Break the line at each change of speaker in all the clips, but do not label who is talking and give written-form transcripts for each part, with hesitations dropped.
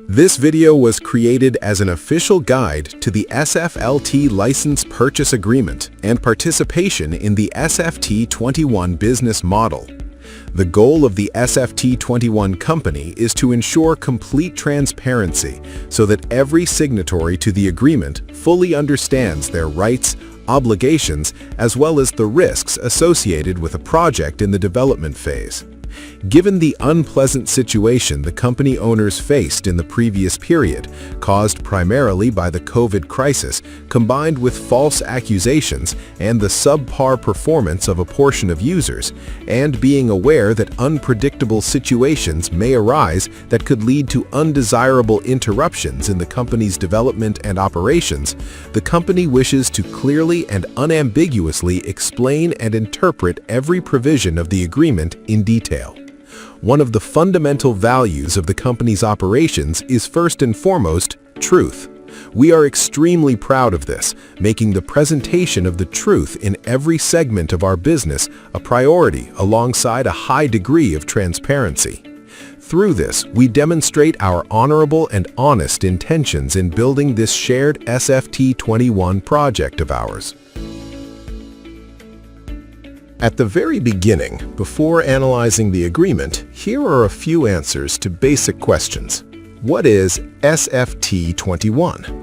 This video was created as an official guide to the SFLT License Purchase Agreement and participation in the SFT21 business model. The goal of the SFT21 company is to ensure complete transparency so that every signatory to the agreement fully understands their rights, obligations, as well as the risks associated with a project in the development phase. Given the unpleasant situation the company owners faced in the previous period, caused primarily by the COVID crisis, combined with false accusations and the subpar performance of a portion of users, and being aware that unpredictable situations may arise that could lead to undesirable interruptions in the company's development and operations, the company wishes to clearly and unambiguously explain and interpret every provision of the agreement in detail. One of the fundamental values of the company's operations is first and foremost truth. We are extremely proud of this, making the presentation of the truth in every segment of our business a priority alongside a high degree of transparency. Through this, we demonstrate our honorable and honest intentions in building this shared SFT21 project of ours. At the very beginning, before analyzing the agreement, here are a few answers to basic questions. What is SFT21?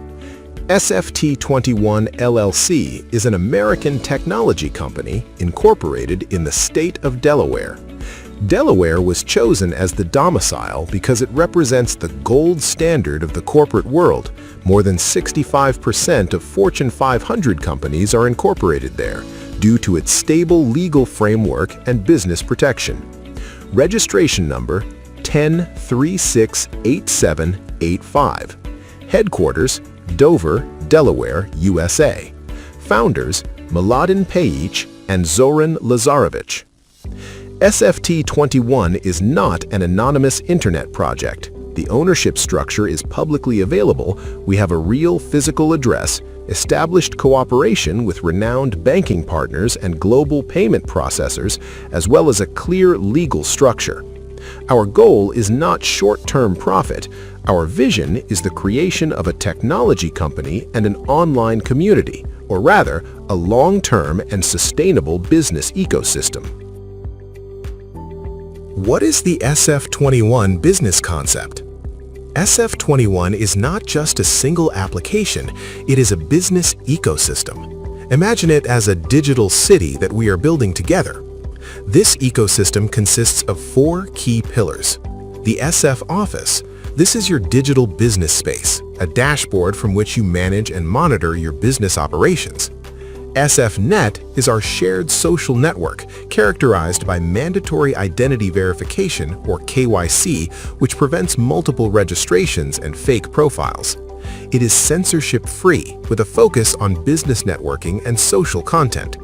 SFT21 LLC is an American technology company incorporated in the state of Delaware. Delaware was chosen as the domicile because it represents the gold standard of the corporate world. More than 65% of Fortune 500 companies are incorporated there, due to its stable legal framework and business protection. Registration number 10368785. Headquarters Dover, Delaware, USA. Founders Mladen Pejic and Zoran Lazarevic. SFT21 is not an anonymous internet project. The ownership structure is publicly available. We have a real physical address, established cooperation with renowned banking partners and global payment processors, as well as a clear legal structure. Our goal is not short-term profit. Our vision is the creation of a technology company and an online community, or rather, a long-term and sustainable business ecosystem. What is the SF21 business concept? SF21 is not just a single application, it is a business ecosystem. Imagine it as a digital city that we are building together. This ecosystem consists of 4 key pillars. The SF Office. This is your digital business space, a dashboard from which you manage and monitor your business operations. SFNet is our shared social network, characterized by mandatory identity verification, or KYC, which prevents multiple registrations and fake profiles. It is censorship-free, with a focus on business networking and social content.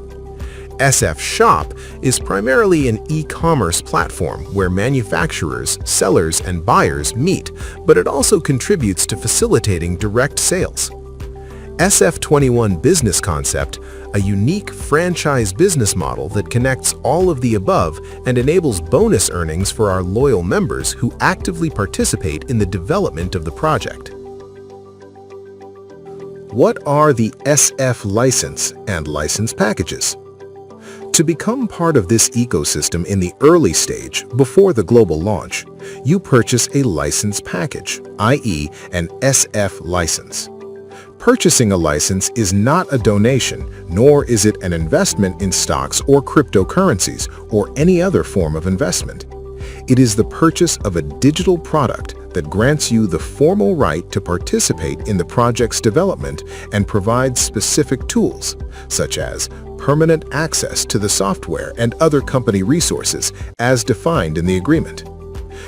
SF Shop is primarily an e-commerce platform where manufacturers, sellers, and buyers meet, but it also contributes to facilitating direct sales. SF21 business concept, a unique franchise business model that connects all of the above and enables bonus earnings for our loyal members who actively participate in the development of the project. What are the SF license and license packages? To become part of this ecosystem in the early stage, before the global launch, you purchase a license package, i.e., an SF license. Purchasing a license is not a donation, nor is it an investment in stocks or cryptocurrencies or any other form of investment. It is the purchase of a digital product that grants you the formal right to participate in the project's development and provides specific tools, such as permanent access to the software and other company resources as defined in the agreement.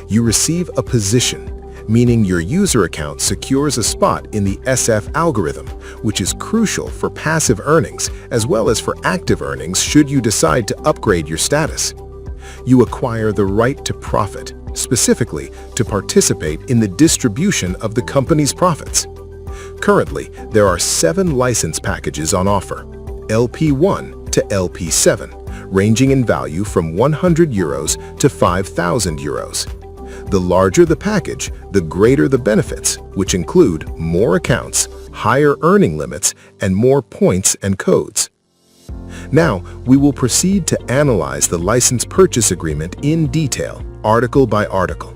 You receive a position, meaning your user account secures a spot in the SF algorithm, which is crucial for passive earnings as well as for active earnings should you decide to upgrade your status. You acquire the right to profit, specifically to participate in the distribution of the company's profits. Currently, there are 7 license packages on offer, LP1 to LP7, ranging in value from €100 to €5,000. The larger the package, the greater the benefits, which include more accounts, higher earning limits, and more points and codes. Now, we will proceed to analyze the license purchase agreement in detail, article by article.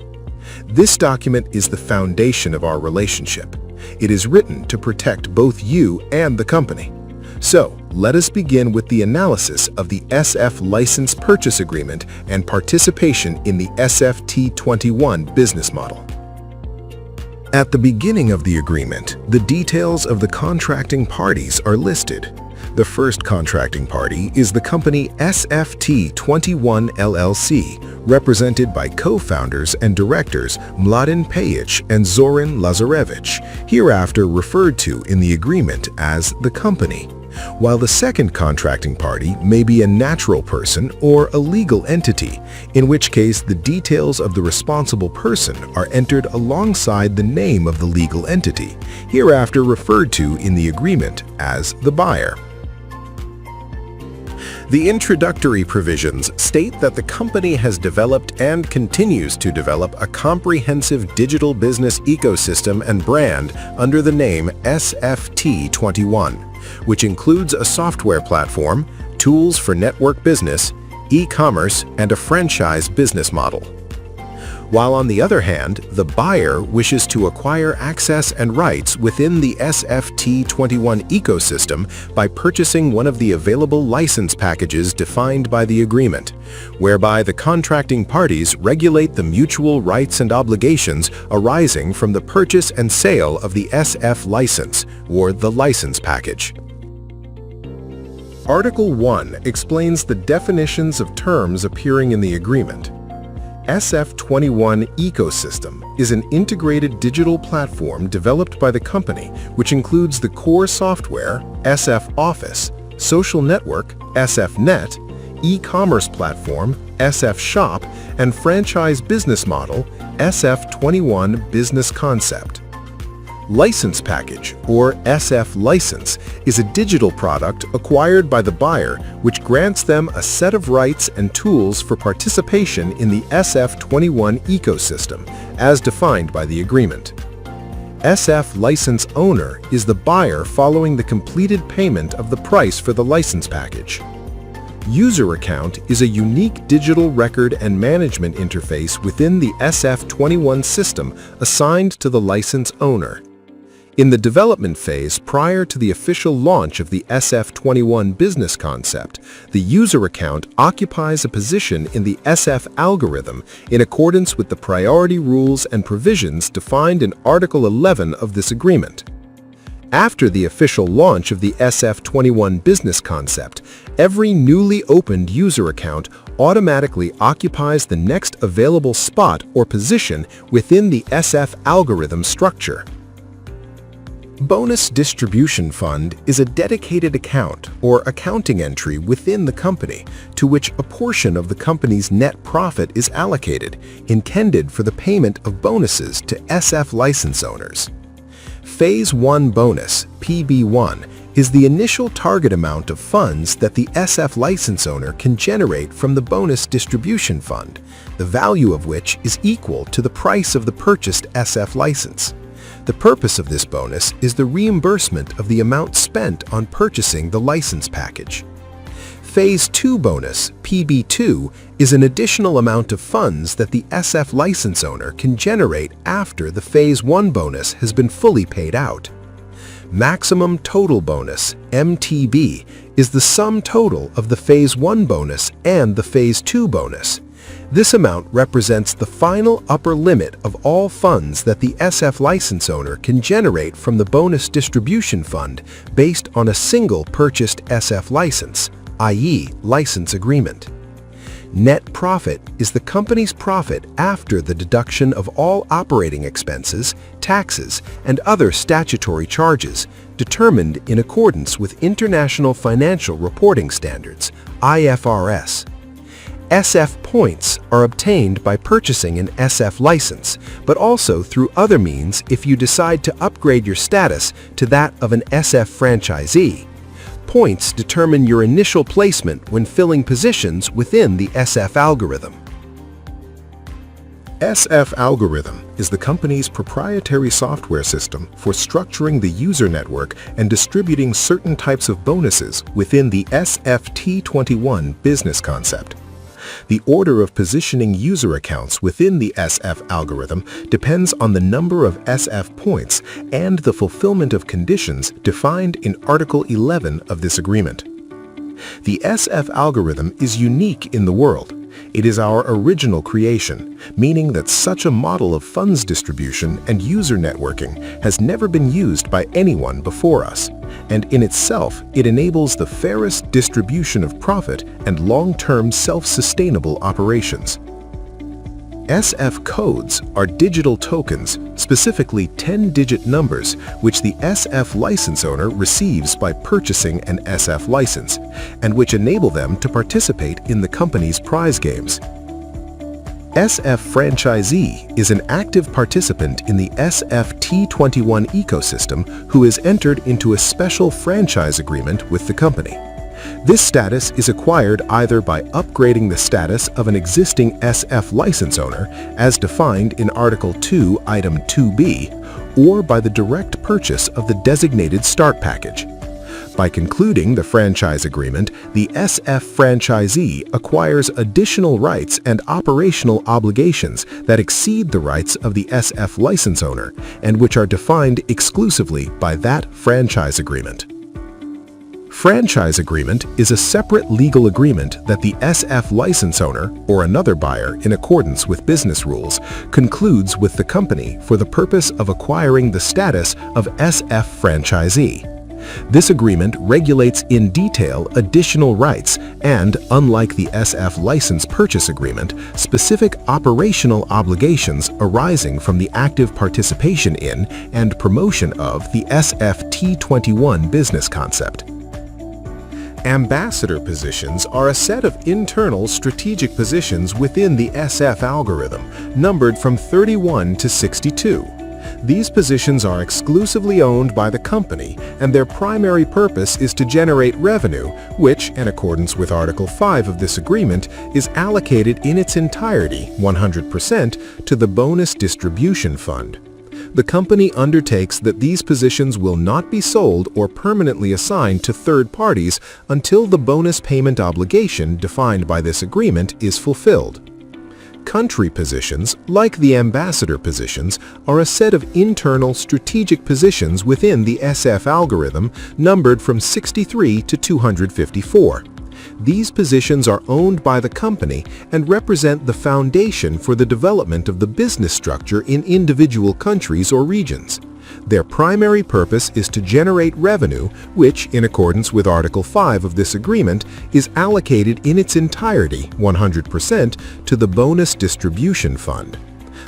This document is the foundation of our relationship. It is written to protect both you and the company. So, let us begin with the analysis of the SF License Purchase Agreement and participation in the SFT21 business model. At the beginning of the agreement, the details of the contracting parties are listed. The first contracting party is the company SFT21 LLC, represented by co-founders and directors Mladen Pejic and Zoran Lazarevich, hereafter referred to in the agreement as the company, while the second contracting party may be a natural person or a legal entity, in which case the details of the responsible person are entered alongside the name of the legal entity, hereafter referred to in the agreement as the buyer. The introductory provisions state that the company has developed and continues to develop a comprehensive digital business ecosystem and brand under the name SFT21, which includes a software platform, tools for network business, e-commerce, and a franchise business model. While on the other hand, the buyer wishes to acquire access and rights within the SFT21 ecosystem by purchasing one of the available license packages defined by the agreement, whereby the contracting parties regulate the mutual rights and obligations arising from the purchase and sale of the SF license, or the license package. Article 1 explains the definitions of terms appearing in the agreement. SF21 Ecosystem is an integrated digital platform developed by the company, which includes the core software, SF Office, social network, SFNet, e-commerce platform, SF Shop, and franchise business model, SF21 Business Concept. License Package, or SF License, is a digital product acquired by the buyer which grants them a set of rights and tools for participation in the SF21 ecosystem, as defined by the agreement. SF License Owner is the buyer following the completed payment of the price for the license package. User Account is a unique digital record and management interface within the SF21 system assigned to the license owner. In the development phase prior to the official launch of the SF21 business concept, the user account occupies a position in the SF algorithm in accordance with the priority rules and provisions defined in Article 11 of this agreement. After the official launch of the SF21 business concept, every newly opened user account automatically occupies the next available spot or position within the SF algorithm structure. Bonus Distribution Fund is a dedicated account or accounting entry within the company to which a portion of the company's net profit is allocated, intended for the payment of bonuses to SF license owners. Phase 1 bonus, PB1, is the initial target amount of funds that the SF license owner can generate from the Bonus Distribution Fund, the value of which is equal to the price of the purchased SF license. The purpose of this bonus is the reimbursement of the amount spent on purchasing the license package. Phase 2 bonus, PB2, is an additional amount of funds that the SF license owner can generate after the Phase 1 bonus has been fully paid out. Maximum Total Bonus, MTB, is the sum total of the Phase 1 bonus and the Phase 2 bonus. This amount represents the final upper limit of all funds that the SF license owner can generate from the Bonus Distribution Fund based on a single purchased SF license, i.e., license agreement. Net profit is the company's profit after the deduction of all operating expenses, taxes, and other statutory charges, determined in accordance with International Financial Reporting Standards, IFRS. SF points are obtained by purchasing an SF license, but also through other means if you decide to upgrade your status to that of an SF franchisee. Points determine your initial placement when filling positions within the SF algorithm. SF algorithm is the company's proprietary software system for structuring the user network and distributing certain types of bonuses within the SFT21 business concept. The order of positioning user accounts within the SF algorithm depends on the number of SF points and the fulfillment of conditions defined in Article 11 of this agreement. The SF algorithm is unique in the world. It is our original creation, meaning that such a model of funds distribution and user networking has never been used by anyone before us, and in itself it enables the fairest distribution of profit and long-term self-sustainable operations. SF codes are digital tokens, specifically 10-digit numbers, which the SF license owner receives by purchasing an SF license, and which enable them to participate in the company's prize games. SF franchisee is an active participant in the SFT21 ecosystem who has entered into a special franchise agreement with the company. This status is acquired either by upgrading the status of an existing SF license owner, as defined in Article 2, Item 2B, or by the direct purchase of the designated start package. By concluding the franchise agreement, the SF franchisee acquires additional rights and operational obligations that exceed the rights of the SF license owner and which are defined exclusively by that franchise agreement. Franchise agreement is a separate legal agreement that the SF license owner or another buyer, in accordance with business rules, concludes with the company for the purpose of acquiring the status of SF franchisee. This agreement regulates in detail additional rights and, unlike the SF license purchase agreement, specific operational obligations arising from the active participation in and promotion of the SFT21 business concept. Ambassador positions are a set of internal strategic positions within the SF algorithm, numbered from 31 to 62. These positions are exclusively owned by the company, and their primary purpose is to generate revenue, which, in accordance with Article 5 of this agreement, is allocated in its entirety, 100%, to the Bonus Distribution Fund. The company undertakes that these positions will not be sold or permanently assigned to third parties until the bonus payment obligation defined by this agreement is fulfilled. Country positions, like the ambassador positions, are a set of internal strategic positions within the SF algorithm numbered from 63 to 254. These positions are owned by the company and represent the foundation for the development of the business structure in individual countries or regions. Their primary purpose is to generate revenue, which, in accordance with Article 5 of this agreement, is allocated in its entirety, 100%, to the Bonus Distribution Fund.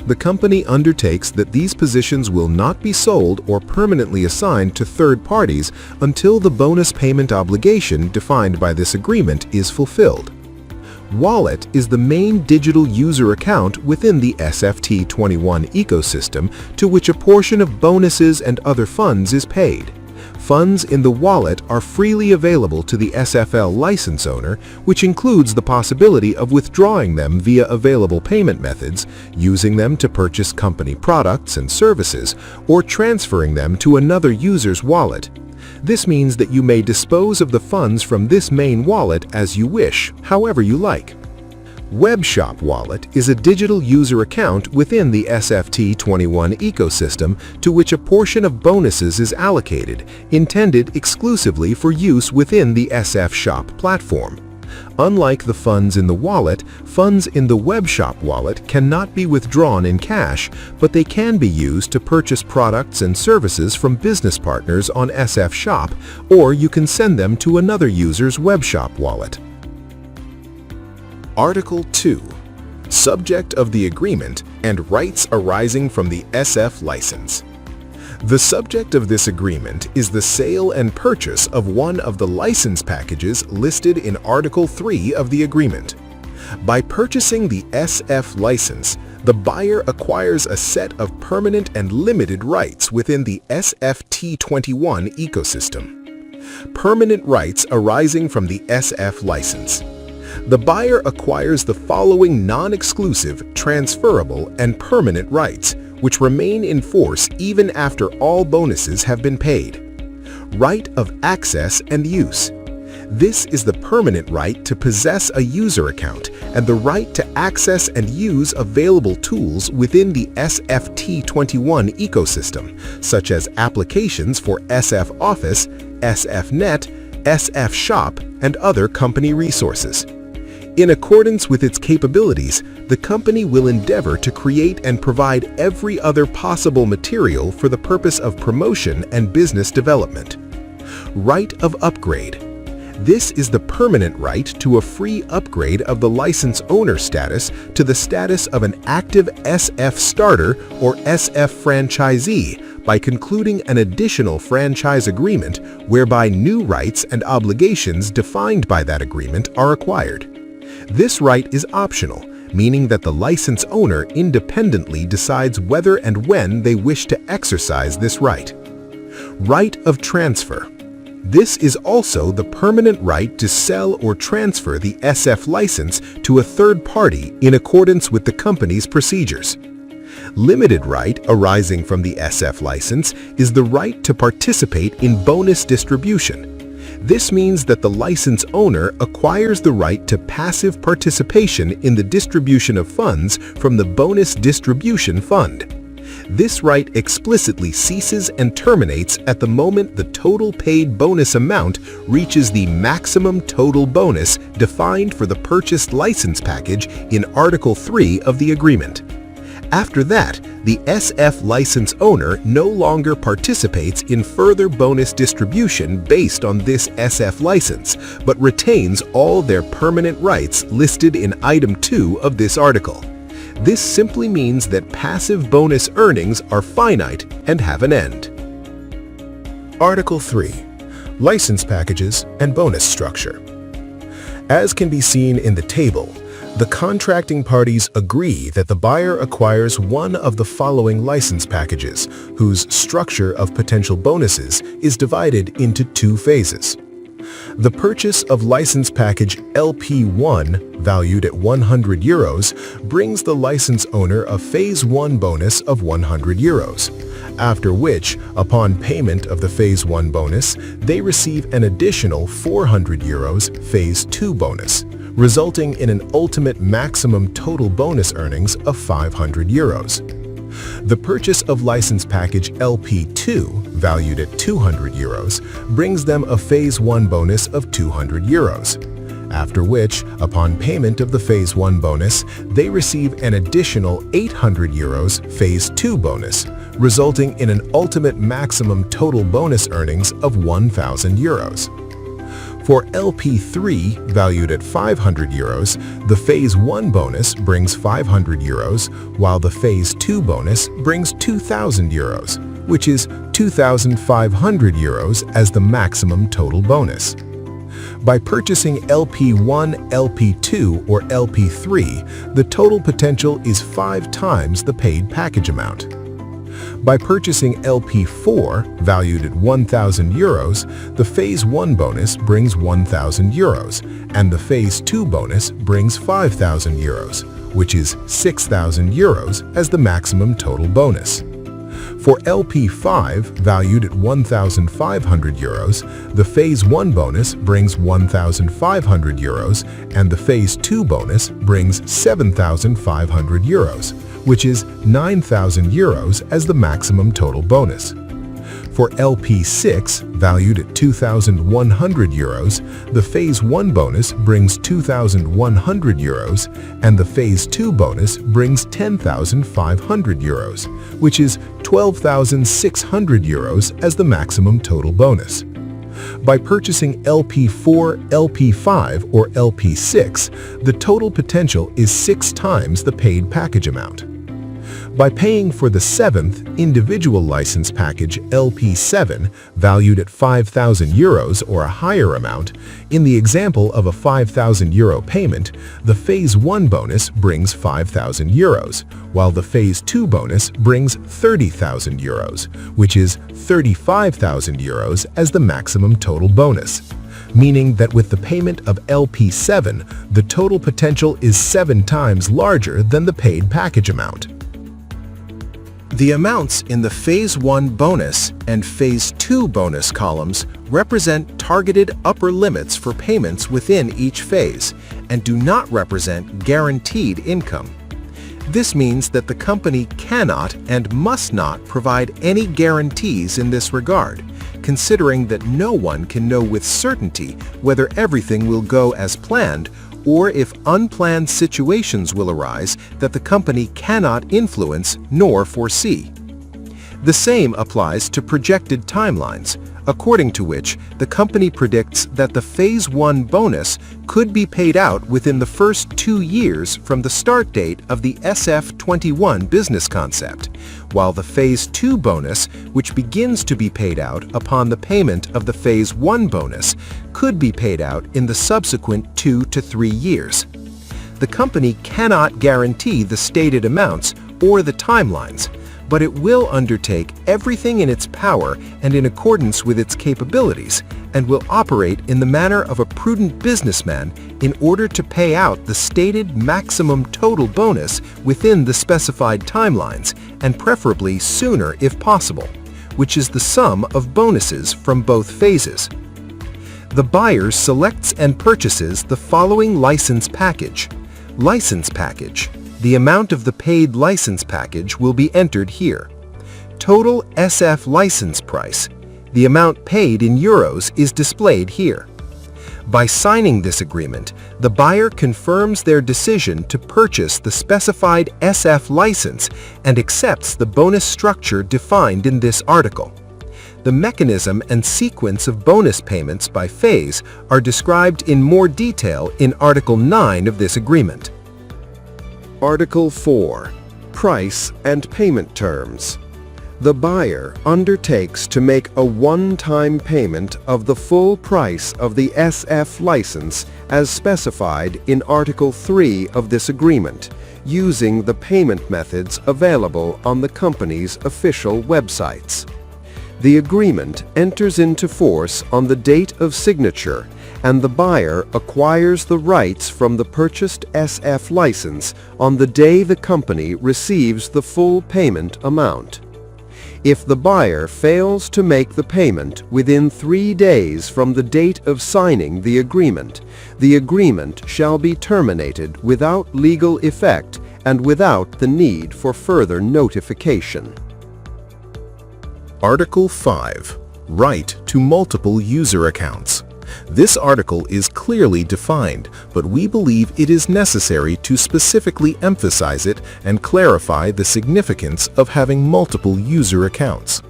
The company undertakes that these positions will not be sold or permanently assigned to third parties until the bonus payment obligation defined by this agreement is fulfilled. Wallet is the main digital user account within the SFT21 ecosystem to which a portion of bonuses and other funds is paid. Funds in the wallet are freely available to the SFL license owner, which includes the possibility of withdrawing them via available payment methods, using them to purchase company products and services, or transferring them to another user's wallet. This means that you may dispose of the funds from this main wallet as you wish, however you like. WebShop Wallet is a digital user account within the SFT21 ecosystem to which a portion of bonuses is allocated, intended exclusively for use within the SF Shop platform. Unlike the funds in the wallet, funds in the WebShop Wallet cannot be withdrawn in cash, but they can be used to purchase products and services from business partners on SF Shop, or you can send them to another user's WebShop wallet. Article 2. Subject of the agreement and rights arising from the SF license. The subject of this agreement is the sale and purchase of one of the license packages listed in Article 3 of the agreement. By purchasing the SF license, the buyer acquires a set of permanent and limited rights within the SFT21 ecosystem. Permanent rights arising from the SF license. The buyer acquires the following non-exclusive, transferable, and permanent rights, which remain in force even after all bonuses have been paid. Right of access and use. This is the permanent right to possess a user account and the right to access and use available tools within the SFT21 ecosystem, such as applications for SF Office, SFNet, SF Shop, and other company resources. In accordance with its capabilities, the company will endeavor to create and provide every other possible material for the purpose of promotion and business development. Right of upgrade. This is the permanent right to a free upgrade of the license owner status to the status of an active SF starter or SF franchisee by concluding an additional franchise agreement whereby new rights and obligations defined by that agreement are acquired. This right is optional, meaning that the license owner independently decides whether and when they wish to exercise this right. Right of transfer. This is also the permanent right to sell or transfer the SF license to a third party in accordance with the company's procedures. Limited right arising from the SF license is the right to participate in bonus distribution. This means that the license owner acquires the right to passive participation in the distribution of funds from the bonus distribution fund. This right explicitly ceases and terminates at the moment the total paid bonus amount reaches the maximum total bonus defined for the purchased license package in Article 3 of the agreement. After that, the SF license owner no longer participates in further bonus distribution based on this SF license, but retains all their permanent rights listed in Item 2 of this article. This simply means that passive bonus earnings are finite and have an end. Article 3. License packages and bonus structure. As can be seen in the table, the contracting parties agree that the buyer acquires one of the following license packages, whose structure of potential bonuses is divided into two phases. The purchase of license package LP1, valued at €100, brings the license owner a Phase 1 bonus of €100, after which, upon payment of the Phase 1 bonus, they receive an additional €400 Phase 2 bonus, resulting in an ultimate maximum total bonus earnings of €500. The purchase of license package LP2, valued at €200, brings them a Phase 1 bonus of €200, after which, upon payment of the Phase 1 bonus, they receive an additional €800 Phase 2 bonus, resulting in an ultimate maximum total bonus earnings of €1,000. For LP3, valued at €500, the Phase 1 bonus brings €500, while the Phase 2 bonus brings €2,000, which is €2,500 as the maximum total bonus. By purchasing LP1, LP2, or LP3, the total potential is 5 times the paid package amount. By purchasing LP4, valued at €1,000, the Phase 1 bonus brings €1,000, and the Phase 2 bonus brings €5,000, which is €6,000 as the maximum total bonus. For LP5, valued at €1,500, the Phase 1 bonus brings €1,500, and the Phase 2 bonus brings €7,500, which is €9,000 as the maximum total bonus. For LP6, valued at €2,100, the Phase 1 bonus brings €2,100, and the Phase 2 bonus brings €10,500, which is €12,600 as the maximum total bonus. By purchasing LP4, LP5, or LP6, the total potential is 6 times the paid package amount. By paying for the 7th individual license package LP7, valued at €5,000 or a higher amount, in the example of a €5,000 payment, the Phase 1 bonus brings €5,000, while the Phase 2 bonus brings €30,000, which is €35,000 as the maximum total bonus. meaning that with the payment of LP7, the total potential is 7 times larger than the paid package amount. The amounts in the Phase 1 bonus and Phase 2 bonus columns represent targeted upper limits for payments within each phase and do not represent guaranteed income. This means that the company cannot and must not provide any guarantees in this regard, considering that no one can know with certainty whether everything will go as planned or if unplanned situations will arise that the company cannot influence nor foresee. The same applies to projected timelines, according to which the company predicts that the Phase 1 bonus could be paid out within the first 2 years from the start date of the SFT21 business concept, while the Phase 2 bonus, which begins to be paid out upon the payment of the Phase 1 bonus, could be paid out in the subsequent 2 to 3 years. The company cannot guarantee the stated amounts or the timelines, but it will undertake everything in its power and in accordance with its capabilities, and will operate in the manner of a prudent businessman in order to pay out the stated maximum total bonus within the specified timelines, and preferably sooner if possible, which is the sum of bonuses from both phases. The buyer selects and purchases the following license package. License package. The amount of the paid license package will be entered here. Total SF license price. The amount paid in euros is displayed here. By signing this agreement, the buyer confirms their decision to purchase the specified SF license and accepts the bonus structure defined in this article. The mechanism and sequence of bonus payments by phase are described in more detail in Article 9 of this agreement. Article 4. Price and payment terms. The buyer undertakes to make a one-time payment of the full price of the SF license as specified in Article 3 of this agreement, using the payment methods available on the company's official websites. The agreement enters into force on the date of signature, and the buyer acquires the rights from the purchased SF license on the day the company receives the full payment amount. If the buyer fails to make the payment within 3 days from the date of signing the agreement shall be terminated without legal effect and without the need for further notification. Article 5. Right to multiple user accounts. This article is clearly defined, but we believe it is necessary to specifically emphasize it and clarify the significance of having multiple user accounts.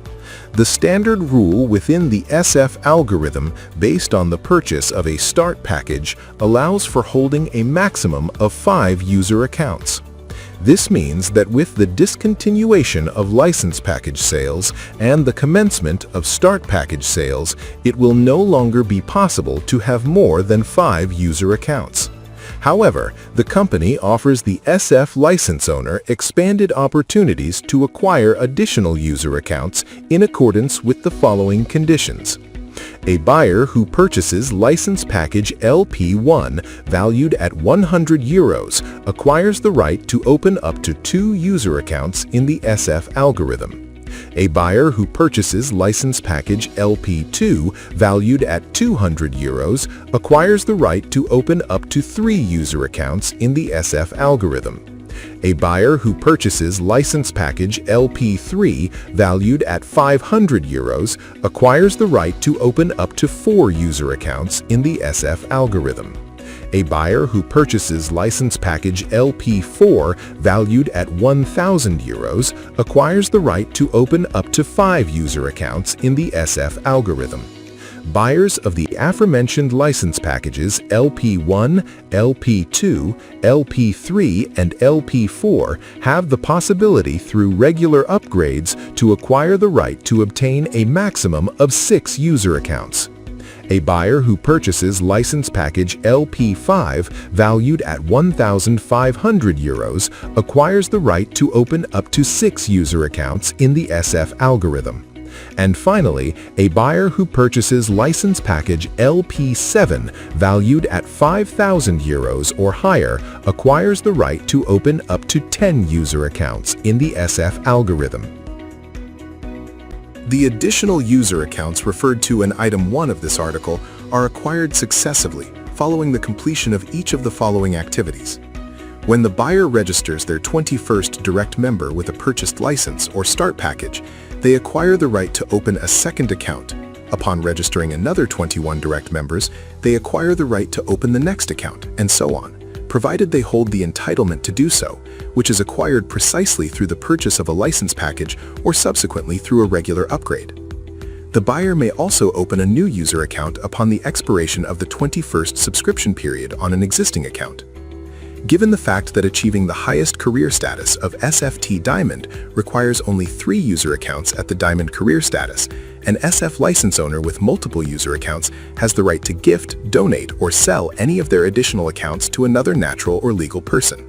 The standard rule within the SF algorithm based on the purchase of a start package allows for holding a maximum of 5 user accounts. This means that with the discontinuation of license package sales and the commencement of start package sales, it will no longer be possible to have more than 5 user accounts. However, the company offers the SF license owner expanded opportunities to acquire additional user accounts in accordance with the following conditions. A buyer who purchases license package LP1 valued at 100 euros acquires the right to open up to 2 user accounts in the SF algorithm. A buyer who purchases license package LP2 valued at 200 euros acquires the right to open up to 3 user accounts in the SF algorithm. A buyer who purchases license package LP3 valued at 500 euros acquires the right to open up to 4 user accounts in the SF algorithm. A buyer who purchases license package LP4 valued at 1,000 euros acquires the right to open up to 5 user accounts in the SF algorithm. Buyers of the aforementioned license packages LP1, LP2, LP3, and LP4 have the possibility through regular upgrades to acquire the right to obtain a maximum of 6 user accounts. A buyer who purchases license package LP5 valued at 1,500 euros acquires the right to open up to 6 user accounts in the SF algorithm. And finally, a buyer who purchases license package LP7 valued at €5,000 or higher acquires the right to open up to 10 user accounts in the SF algorithm. The additional user accounts referred to in Item 1 of this article are acquired successively following the completion of each of the following activities. When the buyer registers their 21st direct member with a purchased license or start package, they acquire the right to open a second account. Upon registering another 21 direct members, they acquire the right to open the next account, and so on, provided they hold the entitlement to do so, which is acquired precisely through the purchase of a license package or subsequently through a regular upgrade. The buyer may also open a new user account upon the expiration of the 21st subscription period on an existing account. Given the fact that achieving the highest career status of SFT Diamond requires only 3 user accounts at the Diamond career status, an SF license owner with multiple user accounts has the right to gift, donate, or sell any of their additional accounts to another natural or legal person.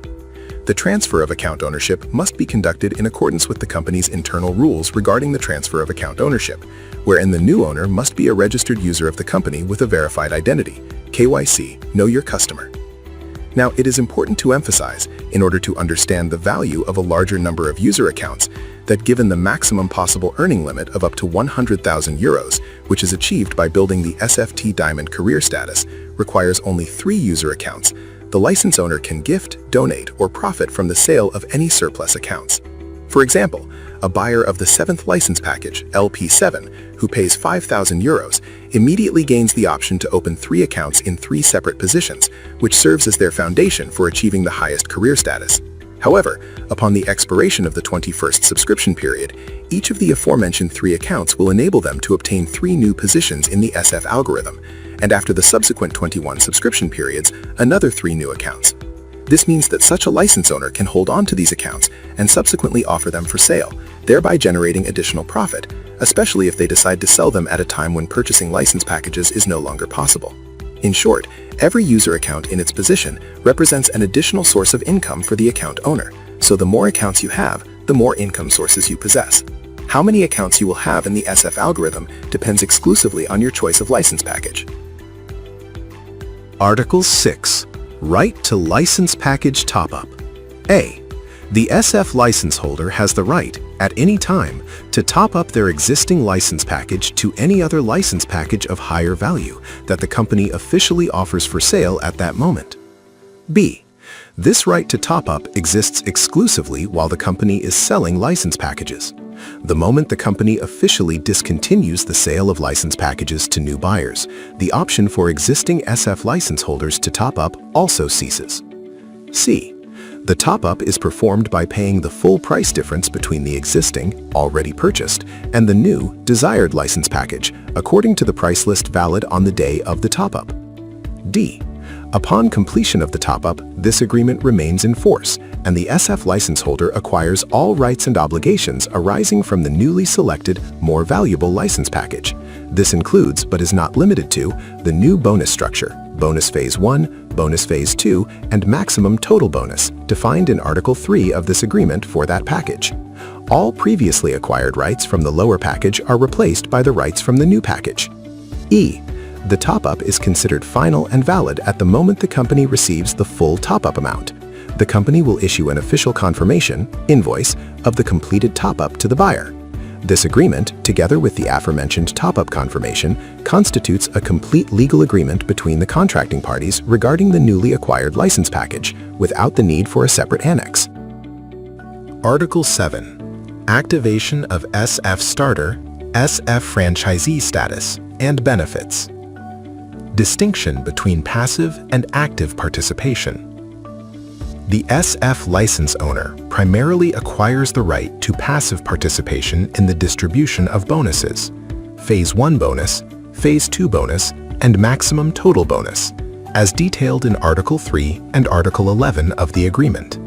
The transfer of account ownership must be conducted in accordance with the company's internal rules regarding the transfer of account ownership, wherein the new owner must be a registered user of the company with a verified identity, KYC, Know Your Customer. Now, it is important to emphasize, in order to understand the value of a larger number of user accounts, that given the maximum possible earning limit of up to €100,000, which is achieved by building the SFT Diamond career status, requires only 3 user accounts, the license owner can gift, donate, or profit from the sale of any surplus accounts. For example, a buyer of the 7th license package, LP7, who pays €5,000, immediately gains the option to open 3 accounts in 3 separate positions, which serves as their foundation for achieving the highest career status. However, upon the expiration of the 21st subscription period, each of the aforementioned 3 accounts will enable them to obtain 3 new positions in the SF algorithm, and after the subsequent 21 subscription periods, another 3 new accounts. This means that such a license owner can hold on to these accounts and subsequently offer them for sale, thereby generating additional profit, especially if they decide to sell them at a time when purchasing license packages is no longer possible. In short, every user account in its position represents an additional source of income for the account owner, so the more accounts you have, the more income sources you possess. How many accounts you will have in the SF algorithm depends exclusively on your choice of license package. Article 6. Right to license package top-up. A. The SF license holder has the right, at any time, to top up their existing license package to any other license package of higher value that the company officially offers for sale at that moment. B. This right to top up exists exclusively while the company is selling license packages. The moment the company officially discontinues the sale of license packages to new buyers, the option for existing SF license holders to top up also ceases. C. The top-up is performed by paying the full price difference between the existing, already purchased, and the new, desired license package, according to the price list valid on the day of the top-up. D. Upon completion of the top-up, this agreement remains in force, and the SF license holder acquires all rights and obligations arising from the newly selected, more valuable license package. This includes, but is not limited to, the new bonus structure, Bonus Phase 1, Bonus Phase 2, and Maximum Total Bonus, defined in Article 3 of this agreement for that package. All previously acquired rights from the lower package are replaced by the rights from the new package. E. The top-up is considered final and valid at the moment the company receives the full top-up amount. The company will issue an official confirmation, invoice, of the completed top-up to the buyer. This agreement, together with the aforementioned top-up confirmation, constitutes a complete legal agreement between the contracting parties regarding the newly acquired license package, without the need for a separate annex. Article 7. Activation of SF Starter, SF Franchisee status, and benefits. Distinction between passive and active participation. The SF license owner primarily acquires the right to passive participation in the distribution of bonuses, Phase 1 bonus, Phase 2 bonus, and maximum total bonus, as detailed in Article 3 and Article 11 of the agreement.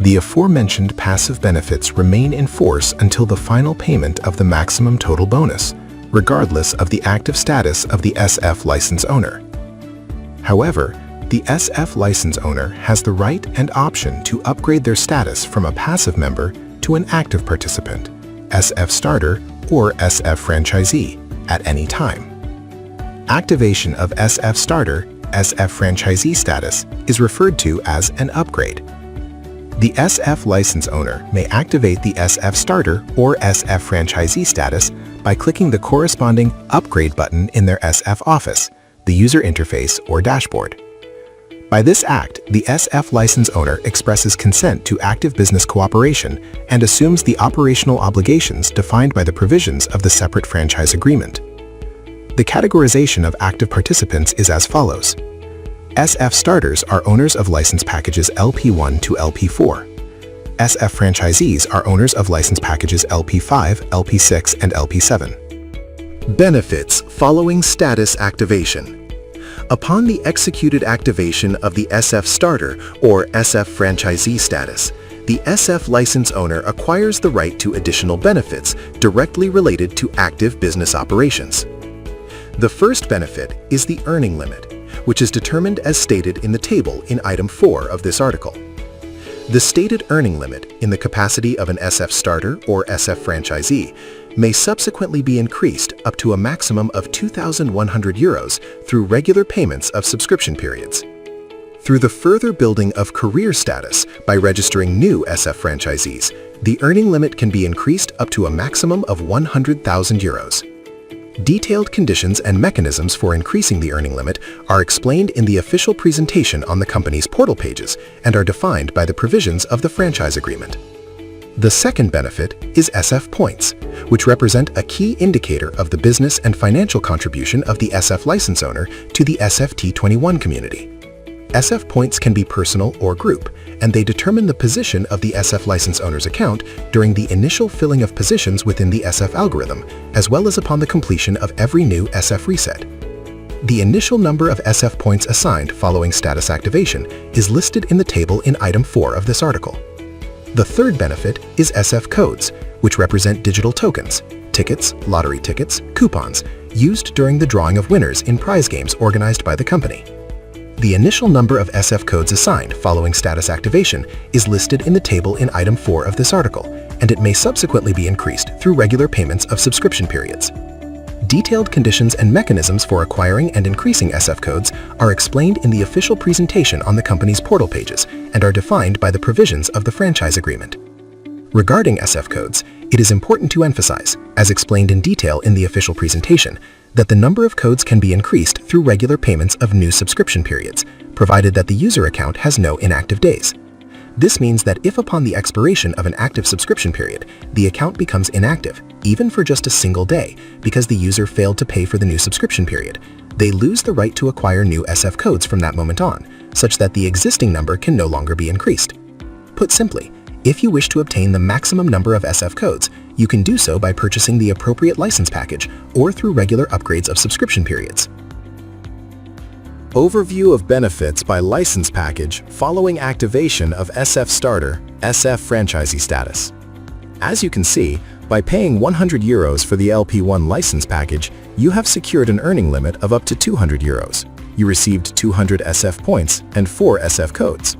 The aforementioned passive benefits remain in force until the final payment of the maximum total bonus, regardless of the active status of the SF license owner. However, the SF license owner has the right and option to upgrade their status from a passive member to an active participant, SF starter, or SF franchisee at any time. Activation of SF Starter, SF franchisee status is referred to as an upgrade. The SF license owner may activate the SF Starter or SF franchisee status by clicking the corresponding Upgrade button in their SF office, the user interface or dashboard. By this act, the SF license owner expresses consent to active business cooperation and assumes the operational obligations defined by the provisions of the separate franchise agreement. The categorization of active participants is as follows. SF starters are owners of license packages LP1 to LP4. SF franchisees are owners of license packages LP5, LP6, and LP7. Benefits following status activation. Upon the executed activation of the SF starter or SF franchisee status, the SF license owner acquires the right to additional benefits directly related to active business operations. The first benefit is the earning limit, which is determined as stated in the table in item 4 of this article. The stated earning limit in the capacity of an SF starter or SF franchisee may subsequently be increased up to a maximum of €2,100 through regular payments of subscription periods. Through the further building of career status by registering new SF franchisees, the earning limit can be increased up to a maximum of €100,000. Detailed conditions and mechanisms for increasing the earning limit are explained in the official presentation on the company's portal pages and are defined by the provisions of the franchise agreement. The second benefit is SF points, which represent a key indicator of the business and financial contribution of the SF license owner to the SFT21 community. SF points can be personal or group, and they determine the position of the SF license owner's account during the initial filling of positions within the SF algorithm, as well as upon the completion of every new SF reset. The initial number of SF points assigned following status activation is listed in the table in item 4 of this article. The third benefit is SF codes, which represent digital tokens, tickets, lottery tickets, coupons, used during the drawing of winners in prize games organized by the company. The initial number of SF codes assigned following status activation is listed in the table in item 4 of this article, and it may subsequently be increased through regular payments of subscription periods. Detailed conditions and mechanisms for acquiring and increasing SF codes are explained in the official presentation on the company's portal pages and are defined by the provisions of the franchise agreement. Regarding SF codes, it is important to emphasize, as explained in detail in the official presentation, that the number of codes can be increased through regular payments of new subscription periods, provided that the user account has no inactive days. This means that if upon the expiration of an active subscription period, the account becomes inactive, even for just a single day, because the user failed to pay for the new subscription period, they lose the right to acquire new SF codes from that moment on, such that the existing number can no longer be increased. Put simply, if you wish to obtain the maximum number of SF codes, you can do so by purchasing the appropriate license package or through regular upgrades of subscription periods. Overview of benefits by license package following activation of SF Starter, SF franchisee status. As you can see, by paying €100 for the LP1 license package, you have secured an earning limit of up to €200. You received 200 SF points and 4 SF codes.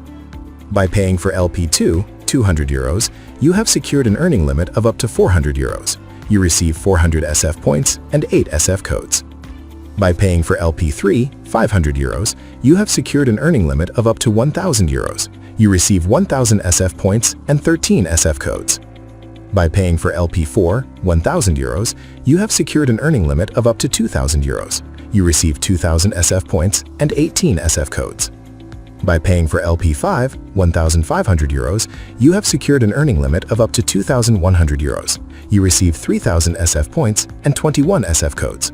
By paying for LP2, €200, you have secured an earning limit of up to €400. You receive 400 SF points and 8 SF codes. By paying for LP3, €500, you have secured an earning limit of up to €1,000. You receive 1,000 SF points and 13 SF codes. By paying for LP4, €1,000, you have secured an earning limit of up to €2,000. You receive 2,000 SF points and 18 SF codes. By paying for LP5, €1,500, you have secured an earning limit of up to €2,100. You receive 3,000 SF points and 21 SF codes.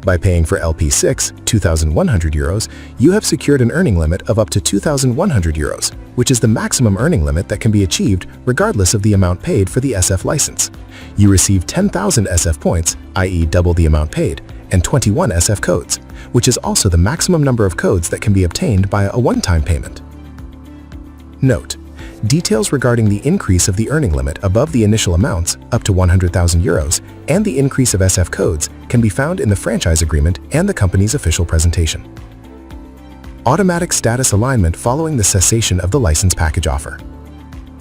By paying for LP6, €2,100, you have secured an earning limit of up to €2,100, which is the maximum earning limit that can be achieved regardless of the amount paid for the SF license. You receive 10,000 SF points, i.e. double the amount paid, and 21 SF codes, which is also the maximum number of codes that can be obtained by a one-time payment. Note: details regarding the increase of the earning limit above the initial amounts, up to €100,000, and the increase of SF codes can be found in the franchise agreement and the company's official presentation. Automatic status alignment following the cessation of the license package offer.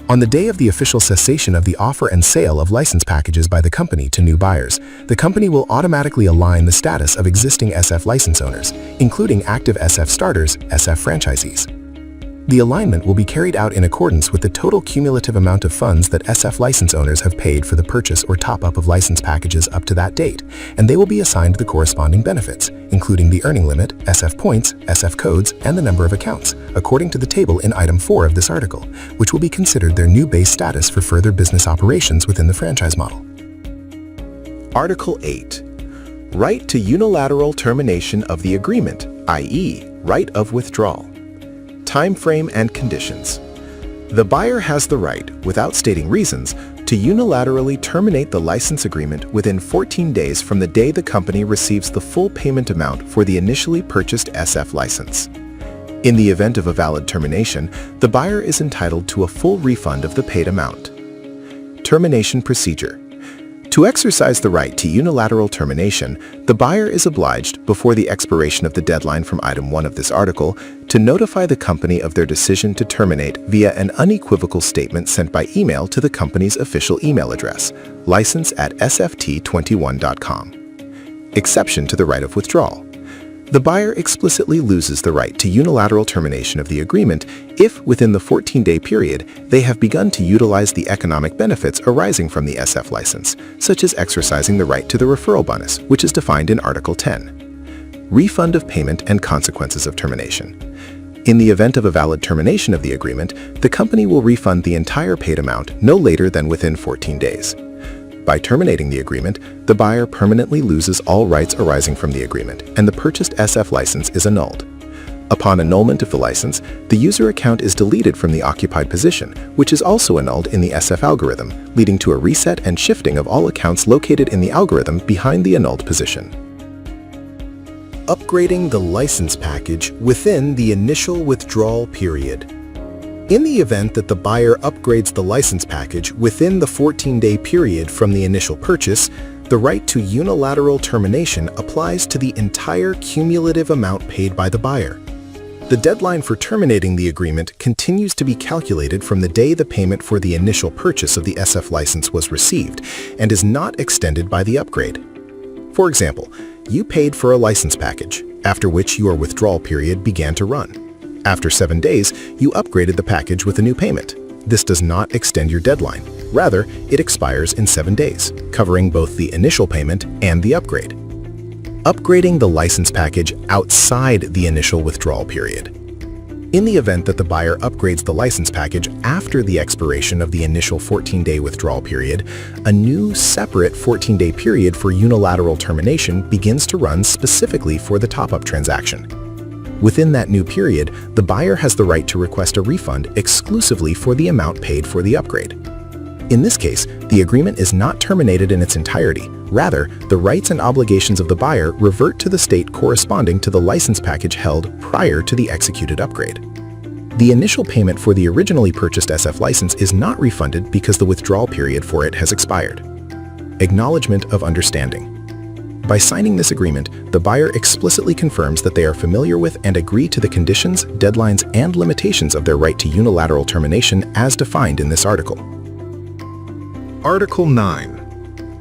On the day of the official cessation of the offer and sale of license packages by the company to new buyers, the company will automatically align the status of existing SF license owners, including active SF starters, SF franchisees. The alignment will be carried out in accordance with the total cumulative amount of funds that SF license owners have paid for the purchase or top-up of license packages up to that date, and they will be assigned the corresponding benefits, including the earning limit, SF points, SF codes, and the number of accounts, according to the table in Item 4 of this article, which will be considered their new base status for further business operations within the franchise model.
Article 8. Right to unilateral termination of the agreement, i.e., right of withdrawal. Time frame and conditions. The buyer has the right, without stating reasons, to unilaterally terminate the license agreement within 14 days from the day the company receives the full payment amount for the initially purchased SF license. In the event of a valid termination, the buyer is entitled to a full refund of the paid amount. Termination procedure. To exercise the right to unilateral termination, the buyer is obliged, before the expiration of the deadline from Item 1 of this article, to notify the company of their decision to terminate via an unequivocal statement sent by email to the company's official email address, license@sft21.com. Exception to the right of withdrawal. The buyer explicitly loses the right to unilateral termination of the agreement if, within the 14-day period, they have begun to utilize the economic benefits arising from the SF license, such as exercising the right to the referral bonus, which is defined in Article 10. Refund of payment and consequences of termination. In the event of a valid termination of the agreement, the company will refund the entire paid amount no later than within 14 days. By terminating the agreement, the buyer permanently loses all rights arising from the agreement, and the purchased SF license is annulled. Upon annulment of the license, the user account is deleted from the occupied position, which is also annulled in the SF algorithm, leading to a reset and shifting of all accounts located in the algorithm behind the annulled position.
Upgrading the license package within the initial withdrawal period. In the event that the buyer upgrades the license package within the 14-day period from the initial purchase, the right to unilateral termination applies to the entire cumulative amount paid by the buyer. The deadline for terminating the agreement continues to be calculated from the day the payment for the initial purchase of the SF license was received and is not extended by the upgrade. For example, you paid for a license package, after which your withdrawal period began to run. After 7 days, you upgraded the package with a new payment. This does not extend your deadline. Rather, it expires in 7 days, covering both the initial payment and the upgrade. Upgrading the license package outside the initial withdrawal period. In the event that the buyer upgrades the license package after the expiration of the initial 14-day withdrawal period, a new separate 14-day period for unilateral termination begins to run specifically for the top-up transaction. Within that new period, the buyer has the right to request a refund exclusively for the amount paid for the upgrade. In this case, the agreement is not terminated in its entirety. Rather, the rights and obligations of the buyer revert to the state corresponding to the license package held prior to the executed upgrade. The initial payment for the originally purchased SF license is not refunded because the withdrawal period for it has expired. Acknowledgement of understanding. By signing this agreement, the buyer explicitly confirms that they are familiar with and agree to the conditions, deadlines, and limitations of their right to unilateral termination as defined in this article.
Article 9.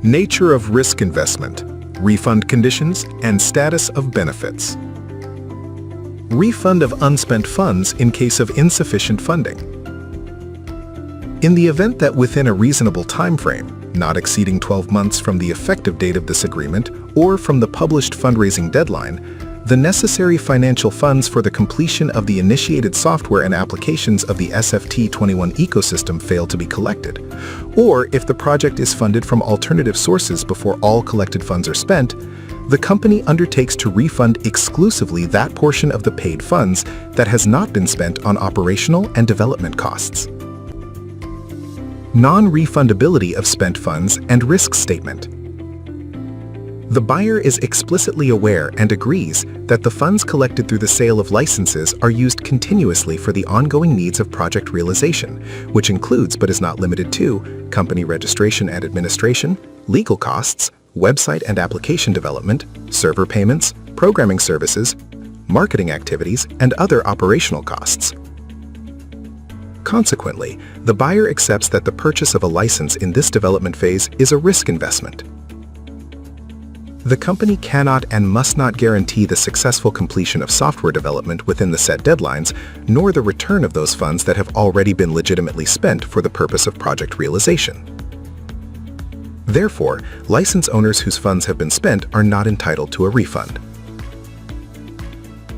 Nature of risk investment, refund conditions, and status of benefits. Refund of unspent funds in case of insufficient funding. In the event that within a reasonable time frame, not exceeding 12 months from the effective date of this agreement or from the published fundraising deadline, the necessary financial funds for the completion of the initiated software and applications of the SFT21 ecosystem fail to be collected, or if the project is funded from alternative sources before all collected funds are spent, the company undertakes to refund exclusively that portion of the paid funds that has not been spent on operational and development costs. Non-refundability of spent funds and risk statement. The buyer is explicitly aware and agrees that the funds collected through the sale of licenses are used continuously for the ongoing needs of project realization, which includes but is not limited to company registration and administration, legal costs, website and application development, server payments, programming services, marketing activities, and other operational costs. Consequently, the buyer accepts that the purchase of a license in this development phase is a risk investment. The company cannot and must not guarantee the successful completion of software development within the set deadlines, nor the return of those funds that have already been legitimately spent for the purpose of project realization. Therefore, license owners whose funds have been spent are not entitled to a refund.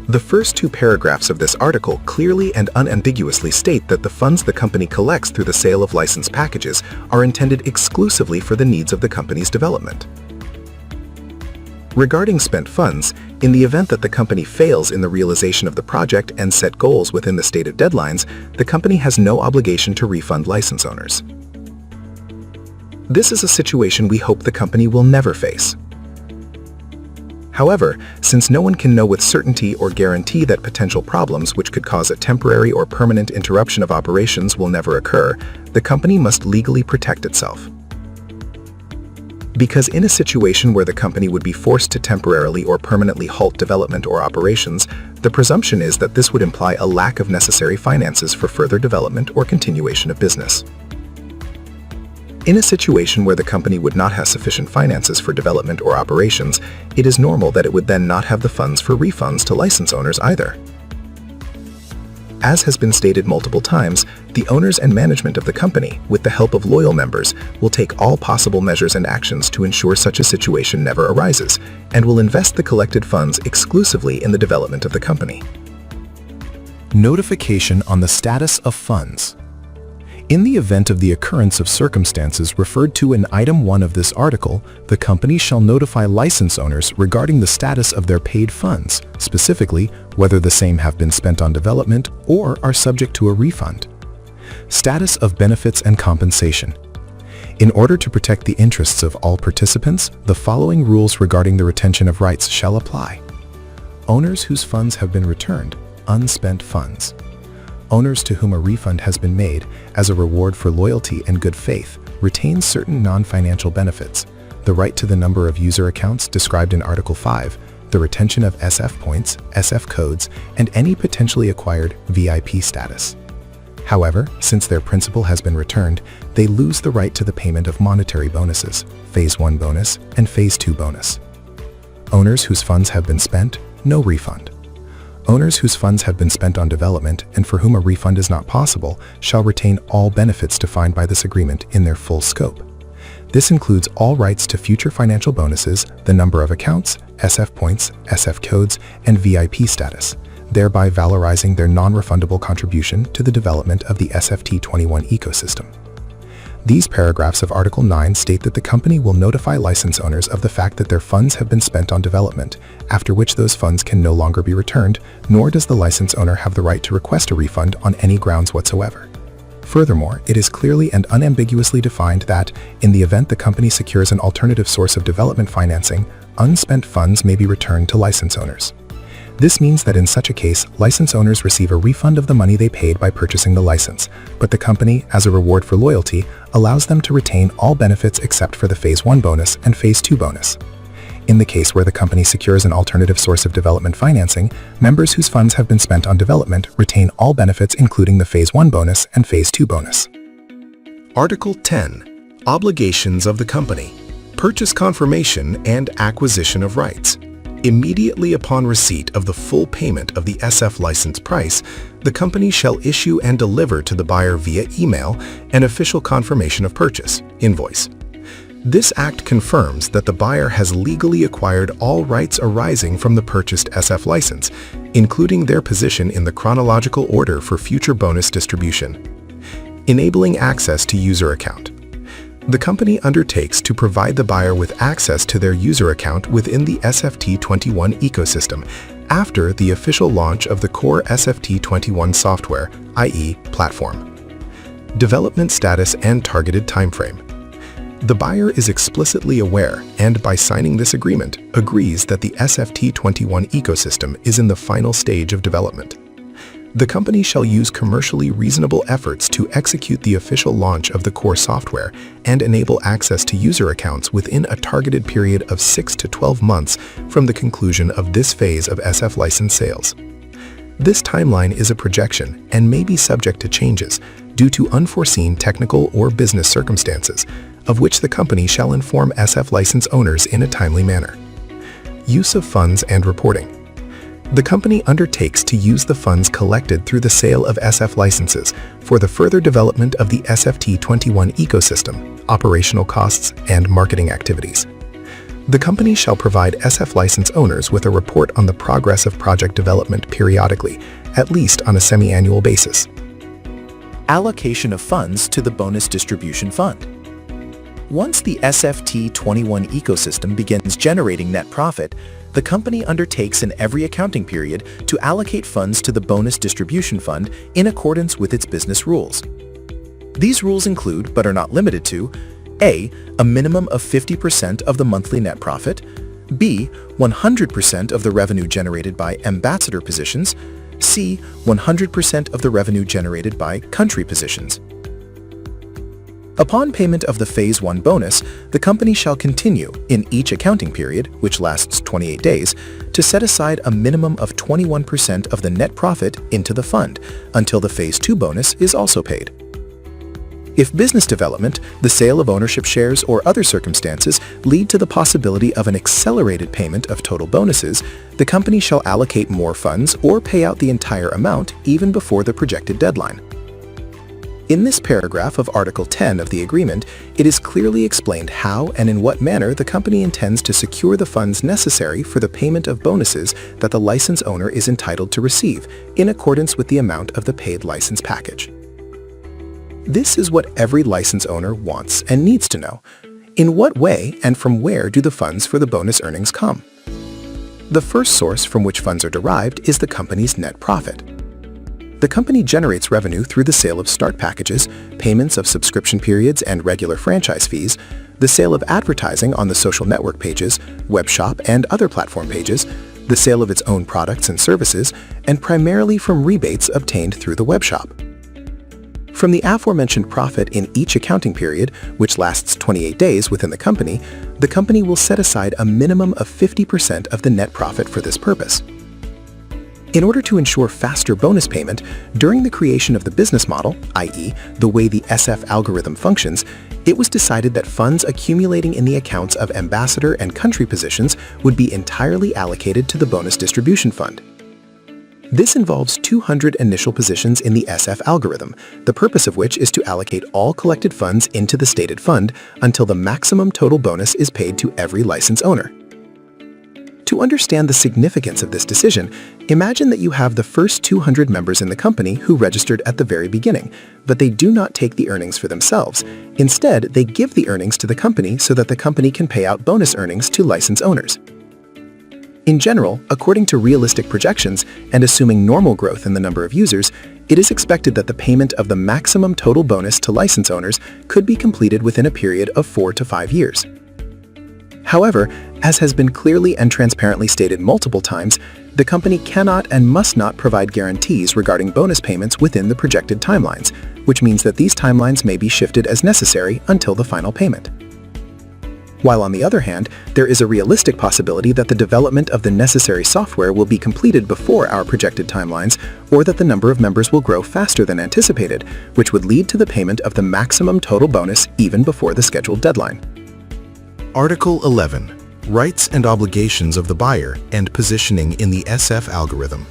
The first two paragraphs of this article clearly and unambiguously state that the funds the company collects through the sale of license packages are intended exclusively for the needs of the company's development. Regarding spent funds, in the event that the company fails in the realization of the project and set goals within the stated deadlines, the company has no obligation to refund license owners. This is a situation we hope the company will never face. However, since no one can know with certainty or guarantee that potential problems which could cause a temporary or permanent interruption of operations will never occur, the company must legally protect itself. Because in a situation where the company would be forced to temporarily or permanently halt development or operations, the presumption is that this would imply a lack of necessary finances for further development or continuation of business. In a situation where the company would not have sufficient finances for development or operations, it is normal that it would then not have the funds for refunds to license owners either. As has been stated multiple times, the owners and management of the company, with the help of loyal members, will take all possible measures and actions to ensure such a situation never arises, and will invest the collected funds exclusively in the development of the company.
Notification on the status of funds. In the event of the occurrence of circumstances referred to in Item 1 of this article, the company shall notify license owners regarding the status of their paid funds, specifically whether the same have been spent on development or are subject to a refund. Status of benefits and compensation. In order to protect the interests of all participants, the following rules regarding the retention of rights shall apply. Owners whose funds have been returned, unspent funds. Owners to whom a refund has been made as a reward for loyalty and good faith retain certain non-financial benefits, the right to the number of user accounts described in Article 5, the retention of SF points, SF codes, and any potentially acquired VIP status. However, since their principal has been returned, they lose the right to the payment of monetary bonuses, Phase 1 bonus and Phase 2 bonus. Owners whose funds have been spent, no refund. Owners whose funds have been spent on development and for whom a refund is not possible shall retain all benefits defined by this agreement in their full scope. This includes all rights to future financial bonuses, the number of accounts, SF points, SF codes, and VIP status, thereby valorizing their non-refundable contribution to the development of the SFT21 ecosystem. These paragraphs of Article 9 state that the company will notify license owners of the fact that their funds have been spent on development, after which those funds can no longer be returned, nor does the license owner have the right to request a refund on any grounds whatsoever. Furthermore, it is clearly and unambiguously defined that, in the event the company secures an alternative source of development financing, unspent funds may be returned to license owners. This means that in such a case, license owners receive a refund of the money they paid by purchasing the license, but the company, as a reward for loyalty, allows them to retain all benefits except for the Phase 1 bonus and Phase 2 bonus. In the case where the company secures an alternative source of development financing, members whose funds have been spent on development retain all benefits including the Phase 1 bonus and Phase 2 bonus.
Article 10. Obligations of the company. Purchase confirmation and acquisition of rights. Immediately upon receipt of the full payment of the SF license price, the company shall issue and deliver to the buyer via email an official confirmation of purchase, invoice. This act confirms that the buyer has legally acquired all rights arising from the purchased SF license, including their position in the chronological order for future bonus distribution. Enabling access to user account. The company undertakes to provide the buyer with access to their user account within the SFT21 ecosystem after the official launch of the core SFT21 software, i.e. platform. Development status and targeted timeframe. The buyer is explicitly aware and, by signing this agreement, agrees that the SFT21 ecosystem is in the final stage of development. The company shall use commercially reasonable efforts to execute the official launch of the core software and enable access to user accounts within a targeted period of 6 to 12 months from the conclusion of this phase of SF license sales. This timeline is a projection and may be subject to changes due to unforeseen technical or business circumstances, of which the company shall inform SF license owners in a timely manner. Use of funds and reporting. The company undertakes to use the funds collected through the sale of SF licenses for the further development of the SFT21 ecosystem, operational costs, and marketing activities. The company shall provide SF license owners with a report on the progress of project development periodically, at least on a semi-annual basis.
Allocation of funds to the bonus distribution fund. Once the SFT21 ecosystem begins generating net profit, the company undertakes in every accounting period to allocate funds to the bonus distribution fund in accordance with its business rules. These rules include, but are not limited to, A. A minimum of 50% of the monthly net profit, B. 100% of the revenue generated by ambassador positions, C. 100% of the revenue generated by country positions. Upon payment of the Phase 1 bonus, the company shall continue, in each accounting period, which lasts 28 days, to set aside a minimum of 21% of the net profit into the fund until the Phase 2 bonus is also paid. If business development, the sale of ownership shares, or other circumstances lead to the possibility of an accelerated payment of total bonuses, the company shall allocate more funds or pay out the entire amount even before the projected deadline. In this paragraph of Article 10 of the agreement, it is clearly explained how and in what manner the company intends to secure the funds necessary for the payment of bonuses that the license owner is entitled to receive in accordance with the amount of the paid license package. This is what every license owner wants and needs to know. In what way and from where do the funds for the bonus earnings come? The first source from which funds are derived is the company's net profit. The company generates revenue through the sale of start packages, payments of subscription periods and regular franchise fees, the sale of advertising on the social network pages, web shop and other platform pages, the sale of its own products and services, and primarily from rebates obtained through the web shop. From the aforementioned profit in each accounting period, which lasts 28 days within the company will set aside a minimum of 50% of the net profit for this purpose. In order to ensure faster bonus payment, during the creation of the business model, i.e., the way the SF algorithm functions, it was decided that funds accumulating in the accounts of ambassador and country positions would be entirely allocated to the bonus distribution fund. This involves 200 initial positions in the SF algorithm, the purpose of which is to allocate all collected funds into the stated fund until the maximum total bonus is paid to every license owner. To understand the significance of this decision, imagine that you have the first 200 members in the company who registered at the very beginning, but they do not take the earnings for themselves. Instead, they give the earnings to the company so that the company can pay out bonus earnings to license owners. In general, according to realistic projections and assuming normal growth in the number of users, it is expected that the payment of the maximum total bonus to license owners could be completed within a period of 4 to 5 years. However, as has been clearly and transparently stated multiple times, the company cannot and must not provide guarantees regarding bonus payments within the projected timelines, which means that these timelines may be shifted as necessary until the final payment. While on the other hand, there is a realistic possibility that the development of the necessary software will be completed before our projected timelines, or that the number of members will grow faster than anticipated, which would lead to the payment of the maximum total bonus even before the scheduled deadline.
Article 11. Rights and obligations of the buyer and positioning in the SF algorithm.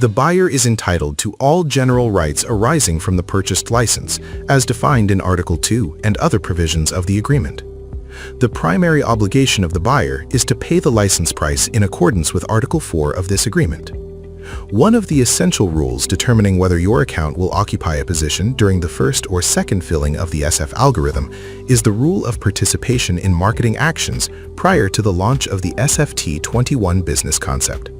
The buyer is entitled to all general rights arising from the purchased license, as defined in Article 2 and other provisions of the agreement. The primary obligation of the buyer is to pay the license price in accordance with Article 4 of this agreement. One of the essential rules determining whether your account will occupy a position during the first or second filling of the SF algorithm is the rule of participation in marketing actions prior to the launch of the SFT21 business concept.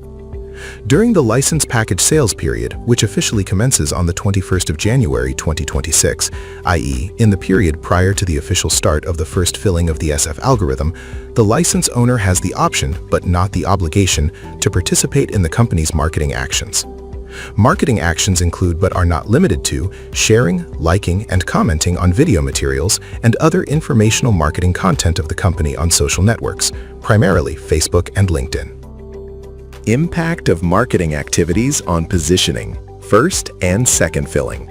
During the license package sales period, which officially commences on the 21st of January 2026, i.e., in the period prior to the official start of the first filling of the SF algorithm, the license owner has the option, but not the obligation, to participate in the company's marketing actions. Marketing actions include but are not limited to sharing, liking, and commenting on video materials and other informational marketing content of the company on social networks, primarily Facebook and LinkedIn.
Impact of marketing activities on positioning, first and second filling.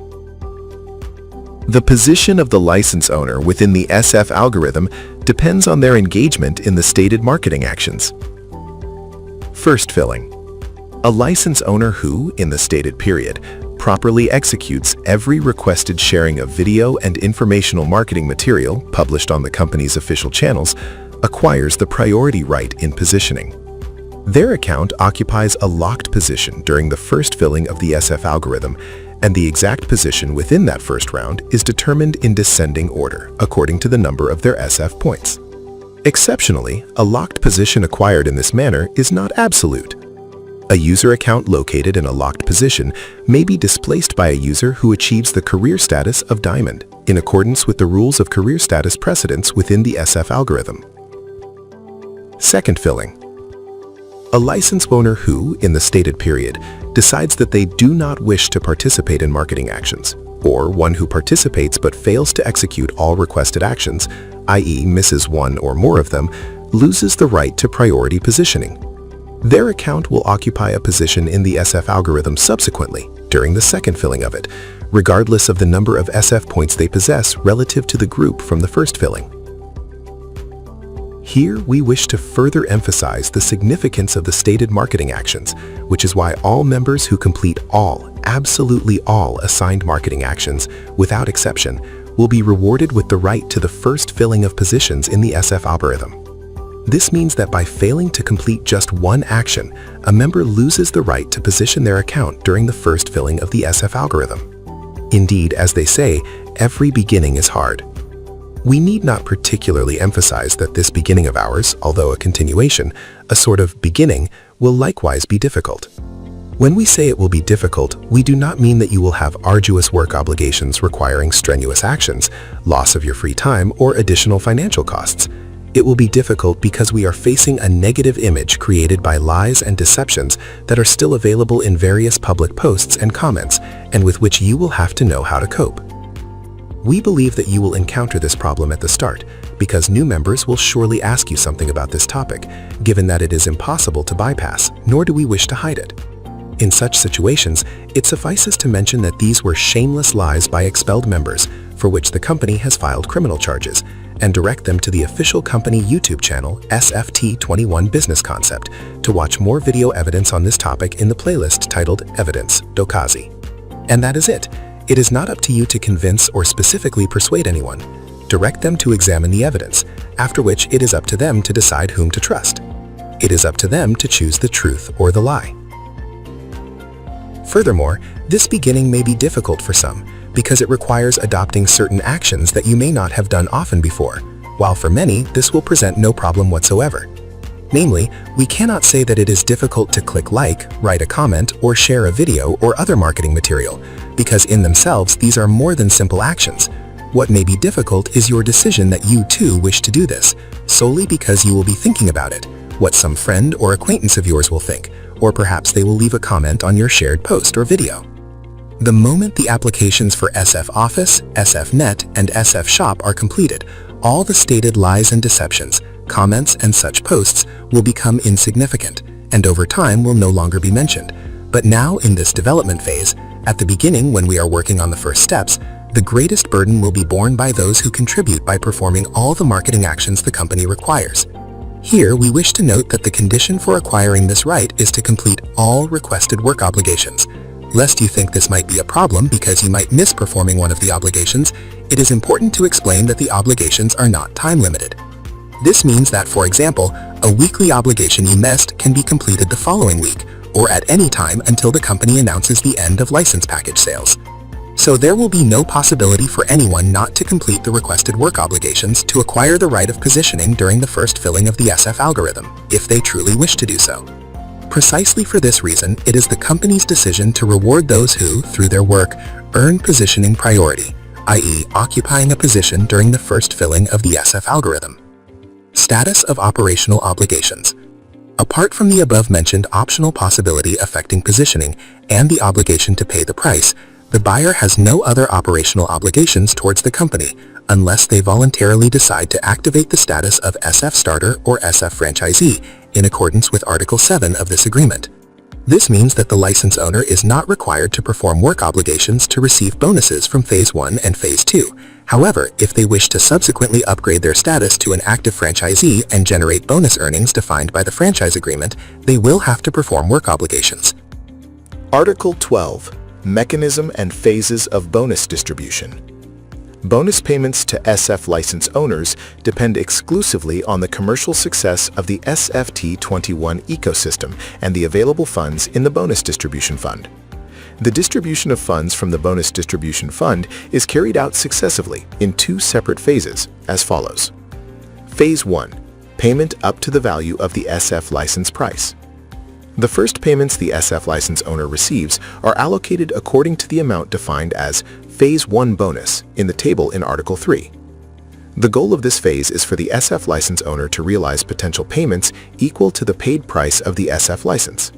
The position of the license owner within the SF algorithm depends on their engagement in the stated marketing actions. First filling. A license owner who, in the stated period, properly executes every requested sharing of video and informational marketing material published on the company's official channels acquires the priority right in positioning. Their account occupies a locked position during the first filling of the SF algorithm, and the exact position within that first round is determined in descending order according to the number of their SF points. Exceptionally, a locked position acquired in this manner is not absolute. A user account located in a locked position may be displaced by a user who achieves the career status of Diamond in accordance with the rules of career status precedence within the SF algorithm. Second filling. A license owner who, in the stated period, decides that they do not wish to participate in marketing actions, or one who participates but fails to execute all requested actions, i.e. misses one or more of them, loses the right to priority positioning. Their account will occupy a position in the SF algorithm subsequently, during the second filling of it, regardless of the number of SF points they possess relative to the group from the first filling. Here, we wish to further emphasize the significance of the stated marketing actions, which is why all members who complete all, absolutely all assigned marketing actions, without exception, will be rewarded with the right to the first filling of positions in the SF algorithm. This means that by failing to complete just one action, a member loses the right to position their account during the first filling of the SF algorithm. Indeed, as they say, every beginning is hard. We need not particularly emphasize that this beginning of ours, although a continuation, a sort of beginning, will likewise be difficult. When we say it will be difficult, we do not mean that you will have arduous work obligations requiring strenuous actions, loss of your free time, or additional financial costs. It will be difficult because we are facing a negative image created by lies and deceptions that are still available in various public posts and comments, and with which you will have to know how to cope. We believe that you will encounter this problem at the start, because new members will surely ask you something about this topic, given that it is impossible to bypass, nor do we wish to hide it. In such situations, it suffices to mention that these were shameless lies by expelled members, for which the company has filed criminal charges, and direct them to the official company YouTube channel, SFT21 Business Concept, to watch more video evidence on this topic in the playlist titled Evidence, Dokazi. And that is it. It is not up to you to convince or specifically persuade anyone. Direct them to examine the evidence, after which it is up to them to decide whom to trust. It is up to them to choose the truth or the lie. Furthermore, this beginning may be difficult for some, because it requires adopting certain actions that you may not have done often before, while for many, this will present no problem whatsoever. Namely, we cannot say that it is difficult to click like, write a comment, or share a video or other marketing material, because in themselves, these are more than simple actions. What may be difficult is your decision that you too wish to do this, solely because you will be thinking about it, what some friend or acquaintance of yours will think, or perhaps they will leave a comment on your shared post or video. The moment the applications for SF Office, SF Net, and SF Shop are completed, all the stated lies and deceptions, comments, and such posts will become insignificant, and over time will no longer be mentioned. But now, in this development phase, at the beginning when we are working on the first steps, the greatest burden will be borne by those who contribute by performing all the marketing actions the company requires. Here, we wish to note that the condition for acquiring this right is to complete all requested work obligations. Lest you think this might be a problem because you might miss performing one of the obligations, it is important to explain that the obligations are not time-limited. This means that, for example, a weekly obligation you missed can be completed the following week, or at any time until the company announces the end of license package sales. So there will be no possibility for anyone not to complete the requested work obligations to acquire the right of positioning during the first filling of the SF algorithm, if they truly wish to do so. Precisely for this reason, it is the company's decision to reward those who, through their work, earn positioning priority, i.e. occupying a position during the first filling of the SF algorithm. Status of operational obligations. Apart from the above-mentioned optional possibility affecting positioning and the obligation to pay the price, the buyer has no other operational obligations towards the company,
unless they voluntarily decide to activate the status of SF Starter or SF Franchisee in accordance with Article 7 of this agreement. This means that the license owner is not required to perform work obligations to receive bonuses from Phase 1 and Phase 2. However, if they wish to subsequently upgrade their status to an active franchisee and generate bonus earnings defined by the franchise agreement, they will have to perform work obligations.
Article 12. Mechanism and phases of bonus distribution. Bonus payments to SF license owners depend exclusively on the commercial success of the SFT21 ecosystem and the available funds in the bonus distribution fund. The distribution of funds from the bonus distribution fund is carried out successively in two separate phases as follows. Phase 1. Payment up to the value of the SF license price. The first payments the SF license owner receives are allocated according to the amount defined as Phase 1 bonus in the table in Article 3. The goal of this phase is for the SF license owner to realize potential payments equal to the paid price of the SF license.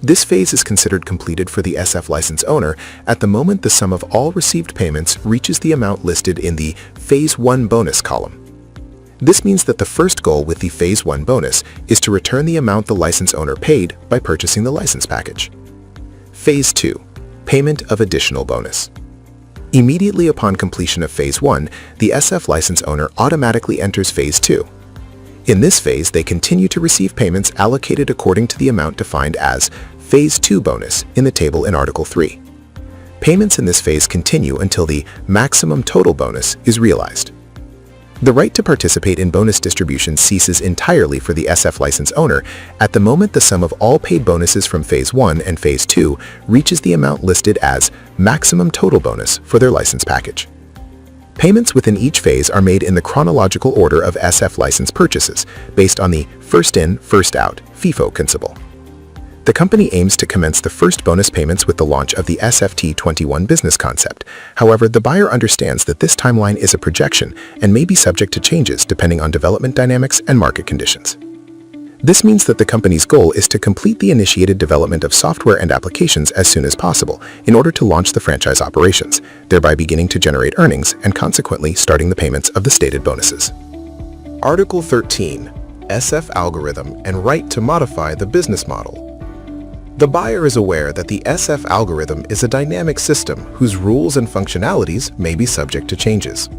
This phase is considered completed for the SF license owner at the moment the sum of all received payments reaches the amount listed in the Phase 1 bonus column. This means that the first goal with the Phase 1 bonus is to return the amount the license owner paid by purchasing the license package. Phase 2. Payment of additional bonus. Immediately upon completion of Phase 1, the SF license owner automatically enters Phase 2. In this phase, they continue to receive payments allocated according to the amount defined as Phase 2 bonus in the table in Article 3. Payments in this phase continue until the maximum total bonus is realized. The right to participate in bonus distribution ceases entirely for the SF license owner at the moment the sum of all paid bonuses from Phase 1 and Phase 2 reaches the amount listed as maximum total bonus for their license package. Payments within each phase are made in the chronological order of SF license purchases, based on the first in, first out FIFO principle. The company aims to commence the first bonus payments with the launch of the SFT21 business concept. However, the buyer understands that this timeline is a projection and may be subject to changes depending on development dynamics and market conditions. This means that the company's goal is to complete the initiated development of software and applications as soon as possible in order to launch the franchise operations, thereby beginning to generate earnings and consequently starting the payments of the stated bonuses. Article 13. SF algorithm and right to modify the business model. The buyer is aware that the SF algorithm is a dynamic system whose rules and functionalities may be subject to changes.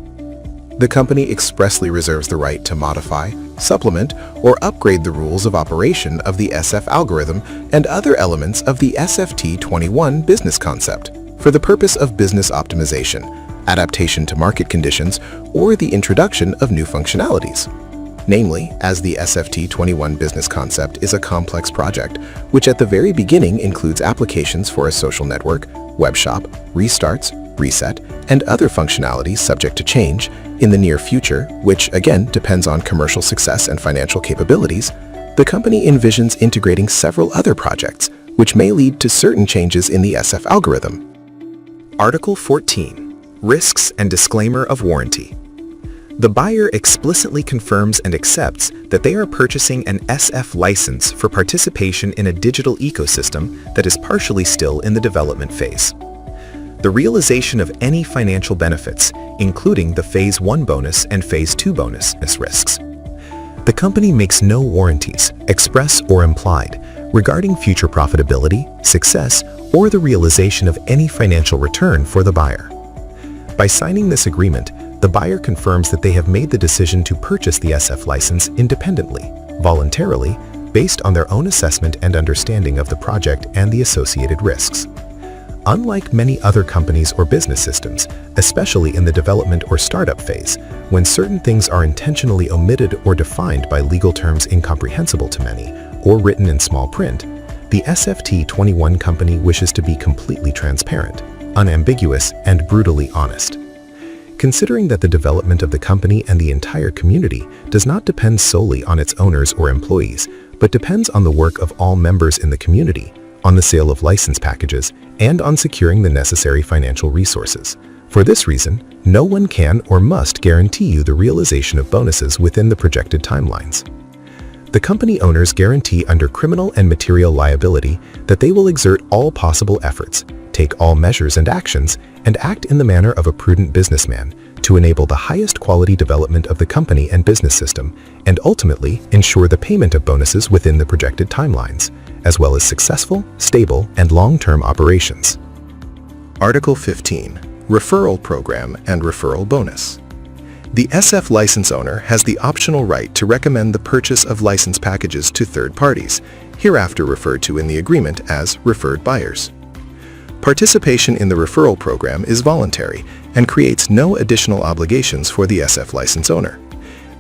The company expressly reserves the right to modify, supplement, or upgrade the rules of operation of the SF algorithm and other elements of the SFT21 business concept for the purpose of business optimization, adaptation to market conditions, or the introduction of new functionalities. Namely, as the SFT21 business concept is a complex project, which at the very beginning includes applications for a social network, web shop, restarts, reset, and other functionalities subject to change in the near future, which again depends on commercial success and financial capabilities, the company envisions integrating several other projects, which may lead to certain changes in the SF algorithm. Article 14. Risks and disclaimer of warranty. The buyer explicitly confirms and accepts that they are purchasing an SF license for participation in a digital ecosystem that is partially still in the development phase. The realization of any financial benefits, including the Phase 1 bonus and Phase 2 bonus risks. The company makes no warranties, express or implied, regarding future profitability, success, or the realization of any financial return for the buyer. By signing this agreement, the buyer confirms that they have made the decision to purchase the SF license independently, voluntarily, based on their own assessment and understanding of the project and the associated risks. Unlike many other companies or business systems, especially in the development or startup phase, when certain things are intentionally omitted or defined by legal terms incomprehensible to many, or written in small print, the SFT21 company wishes to be completely transparent, unambiguous, and brutally honest. Considering that the development of the company and the entire community does not depend solely on its owners or employees, but depends on the work of all members in the community, on the sale of license packages, and on securing the necessary financial resources. For this reason, no one can or must guarantee you the realization of bonuses within the projected timelines. The company owners guarantee under criminal and material liability that they will exert all possible efforts, take all measures and actions, and act in the manner of a prudent businessman to enable the highest quality development of the company and business system, and ultimately ensure the payment of bonuses within the projected timelines, as well as successful, stable, and long-term operations. Article 15. Referral Program and Referral Bonus. The SF license owner has the optional right to recommend the purchase of license packages to third parties, hereafter referred to in the agreement as referred buyers. Participation in the referral program is voluntary and creates no additional obligations for the SF license owner.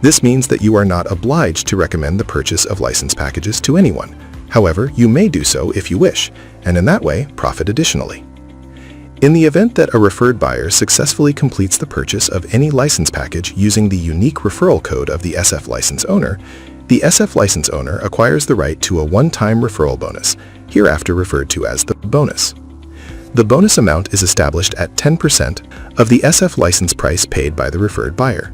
This means that you are not obliged to recommend the purchase of license packages to anyone. However, you may do so if you wish, and in that way, profit additionally. In the event that a referred buyer successfully completes the purchase of any license package using the unique referral code of the SF license owner, the SF license owner acquires the right to a one-time referral bonus, hereafter referred to as the bonus. The bonus amount is established at 10% of the SF license price paid by the referred buyer.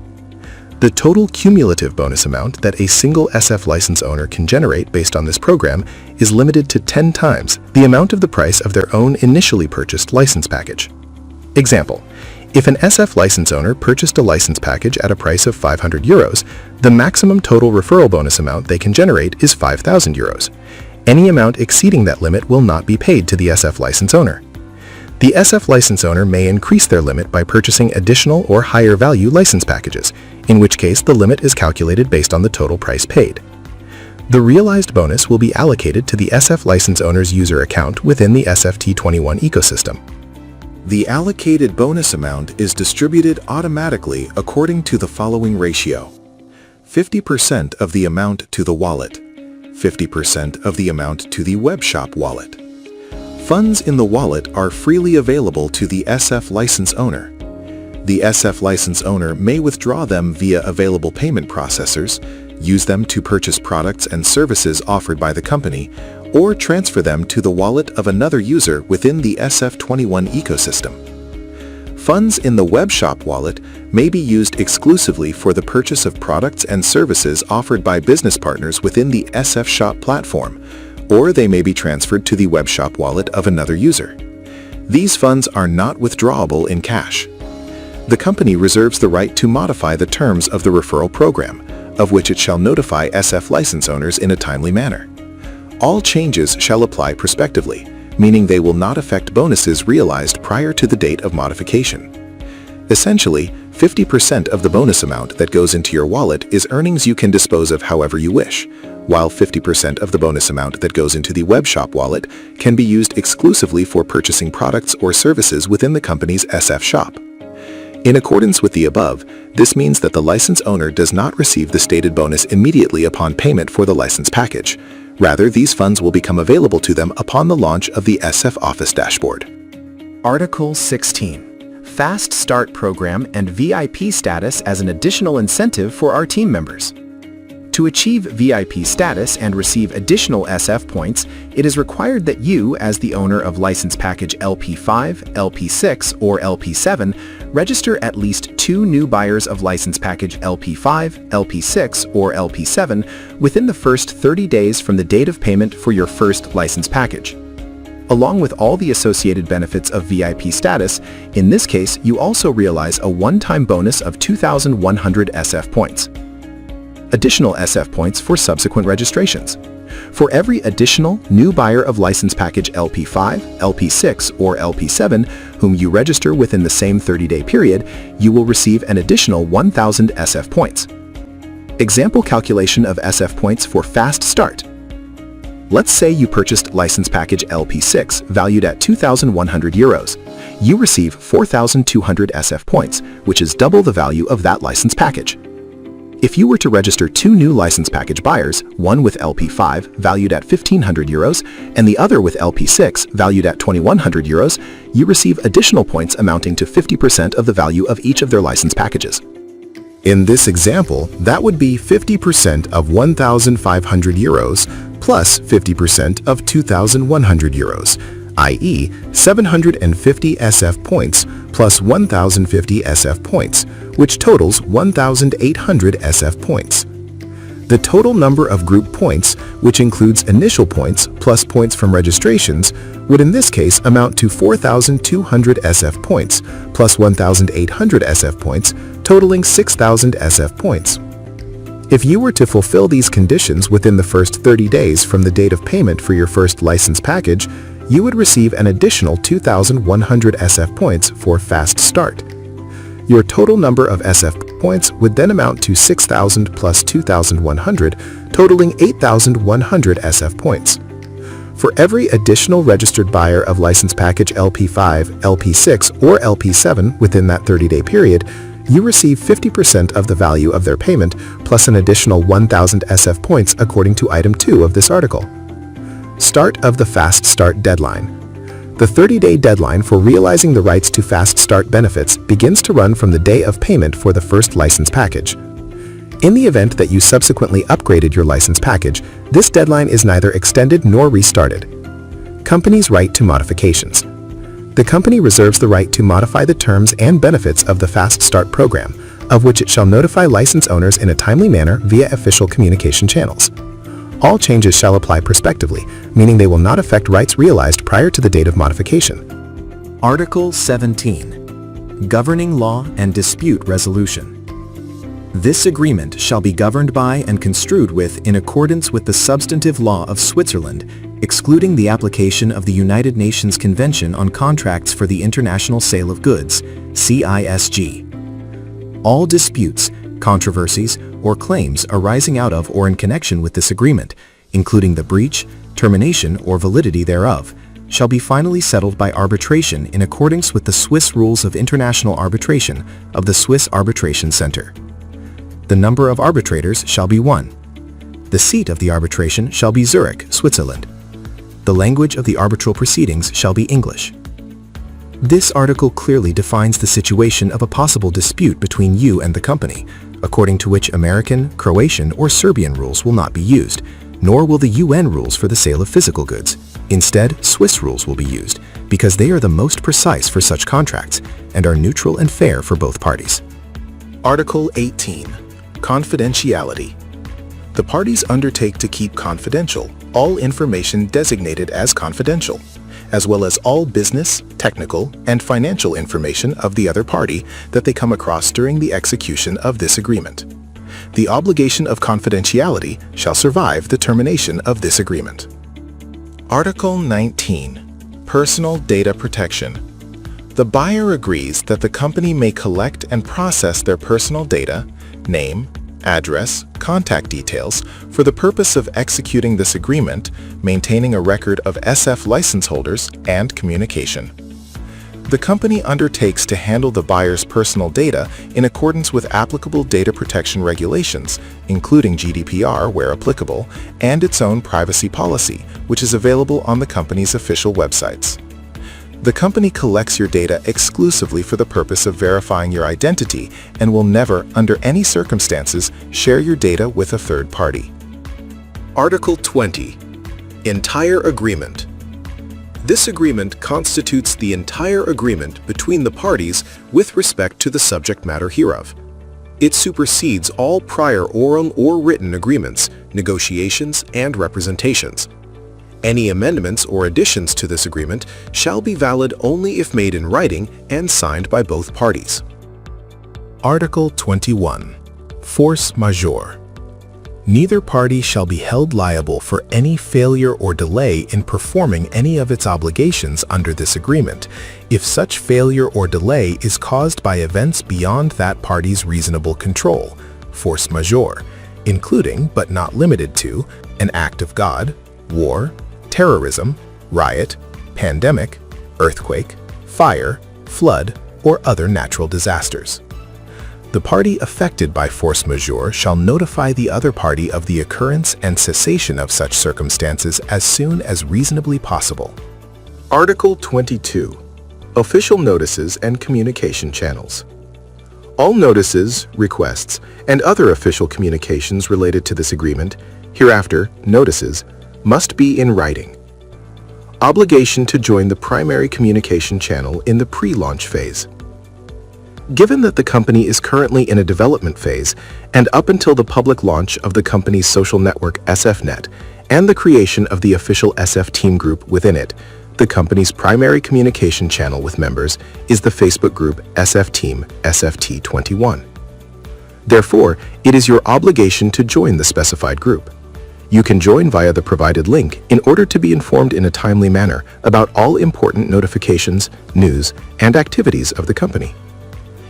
The total cumulative bonus amount that a single SF license owner can generate based on this program is limited to 10 times the amount of the price of their own initially purchased license package. Example: if an SF license owner purchased a license package at a price of 500 euros, the maximum total referral bonus amount they can generate is 5,000 euros. Any amount exceeding that limit will not be paid to the SF license owner. The SF license owner may increase their limit by purchasing additional or higher value license packages, in which case the limit is calculated based on the total price paid. The realized bonus will be allocated to the SF license owner's user account within the SFT21 ecosystem. The allocated bonus amount is distributed automatically according to the following ratio: 50% of the amount to the wallet, 50% of the amount to the webshop wallet. Funds in the wallet are freely available to the SF license owner. The SF license owner may withdraw them via available payment processors, use them to purchase products and services offered by the company, or transfer them to the wallet of another user within the SF21 ecosystem. Funds in the webshop wallet may be used exclusively for the purchase of products and services offered by business partners within the SF Shop platform, or they may be transferred to the webshop wallet of another user. These funds are not withdrawable in cash. The company reserves the right to modify the terms of the referral program, of which it shall notify SF license owners in a timely manner. All changes shall apply prospectively, meaning they will not affect bonuses realized prior to the date of modification. Essentially, 50% of the bonus amount that goes into your wallet is earnings you can dispose of however you wish, while 50% of the bonus amount that goes into the webshop wallet can be used exclusively for purchasing products or services within the company's SF shop. In accordance with the above, this means that the license owner does not receive the stated bonus immediately upon payment for the license package. Rather, these funds will become available to them upon the launch of the SF Office dashboard.
Article 16. Fast Start Program and VIP status as an additional incentive for our team members. To achieve VIP status and receive additional SF points, it is required that you, as the owner of license package LP5, LP6, or LP7, register at least 2 new buyers of license package LP5, LP6, or LP7 within the first 30 days from the date of payment for your first license package. Along with all the associated benefits of VIP status, in this case, you also realize a one-time bonus of 2,100 SF points. Additional SF points for subsequent registrations. For every additional new buyer of license package LP5, LP6, or LP7 whom you register within the same 30-day period, you will receive an additional 1,000 SF points. Example calculation of SF points for Fast Start. Let's say you purchased license package LP6 valued at 2,100 euros. You receive 4,200 SF points, which is double the value of that license package. If you were to register 2 new license package buyers, one with LP5 valued at 1,500 euros and the other with LP6 valued at 2,100 euros, you receive additional points amounting to 50% of the value of each of their license packages.
In this example, that would be 50% of 1,500 euros plus 50% of 2,100 euros, i.e. 750 SF points plus 1,050 SF points, which totals 1,800 SF points. The total number of group points, which includes initial points plus points from registrations, would in this case amount to 4,200 SF points, plus 1,800 SF points, totaling 6,000 SF points. If you were to fulfill these conditions within the first 30 days from the date of payment for your first license package, you would receive an additional 2,100 SF points for Fast Start. Your total number of SF points would then amount to 6,000 plus 2,100, totaling 8,100 SF points. For every additional registered buyer of license package LP5, LP6, or LP7 within that 30-day period, you receive 50% of the value of their payment plus an additional 1,000 SF points according to item 2 of this article. Start of the Fast Start deadline. The 30-day deadline for realizing the rights to Fast Start benefits begins to run from the day of payment for the first license package. In the event that you subsequently upgraded your license package, this deadline is neither extended nor restarted. Company's right to modifications. The company reserves the right to modify the terms and benefits of the Fast Start program, of which it shall notify license owners in a timely manner via official communication channels. All changes shall apply prospectively, meaning they will not affect rights realized prior to the date of modification.
Article 17. Governing Law and Dispute Resolution. This agreement shall be governed by and construed with in accordance with the substantive law of Switzerland, excluding the application of the United Nations Convention on Contracts for the International Sale of Goods, CISG. All disputes, controversies, or claims arising out of or in connection with this agreement, including the breach, termination, or validity thereof, shall be finally settled by arbitration in accordance with the Swiss Rules of International Arbitration of the Swiss Arbitration Center. The number of arbitrators shall be 1. The seat of the arbitration shall be Zurich, Switzerland. The language of the arbitral proceedings shall be English. This article clearly defines the situation of a possible dispute between you and the company, according to which American, Croatian, or Serbian rules will not be used, nor will the UN rules for the sale of physical goods. Instead, Swiss rules will be used, because they are the most precise for such contracts and are neutral and fair for both parties.
Article 18. Confidentiality. The parties undertake to keep confidential all information designated as confidential, as well as all business, technical, and financial information of the other party that they come across during the execution of this agreement. The obligation of confidentiality shall survive the termination of this agreement. Article 19. Personal data protection. The buyer agrees that the company may collect and process their personal data, name, address, contact details, for the purpose of executing this agreement, maintaining a record of SF license holders, and communication. The company undertakes to handle the buyer's personal data in accordance with applicable data protection regulations, including GDPR where applicable, and its own privacy policy, which is available on the company's official websites. The company collects your data exclusively for the purpose of verifying your identity and will never, under any circumstances, share your data with a third party. Article 20. Entire Agreement. This agreement constitutes the entire agreement between the parties with respect to the subject matter hereof. It supersedes all prior oral or written agreements, negotiations, and representations. Any amendments or additions to this agreement shall be valid only if made in writing and signed by both parties. Article 21. Force majeure. Neither party shall be held liable for any failure or delay in performing any of its obligations under this agreement, if such failure or delay is caused by events beyond that party's reasonable control, force majeure, including but not limited to an act of God, war, terrorism, riot, pandemic, earthquake, fire, flood, or other natural disasters. The party affected by force majeure shall notify the other party of the occurrence and cessation of such circumstances as soon as reasonably possible. Article 22. Official notices and communication channels. All notices, requests, and other official communications related to this agreement, hereafter notices, must be in writing. Obligation to join the primary communication channel in the pre-launch phase. Given that the company is currently in a development phase and up until the public launch of the company's social network SFNet and the creation of the official SF team group within it, the company's primary communication channel with members is the Facebook group SF Team SFT21. Therefore, it is your obligation to join the specified group. You can join via the provided link in order to be informed in a timely manner about all important notifications, news, and activities of the company.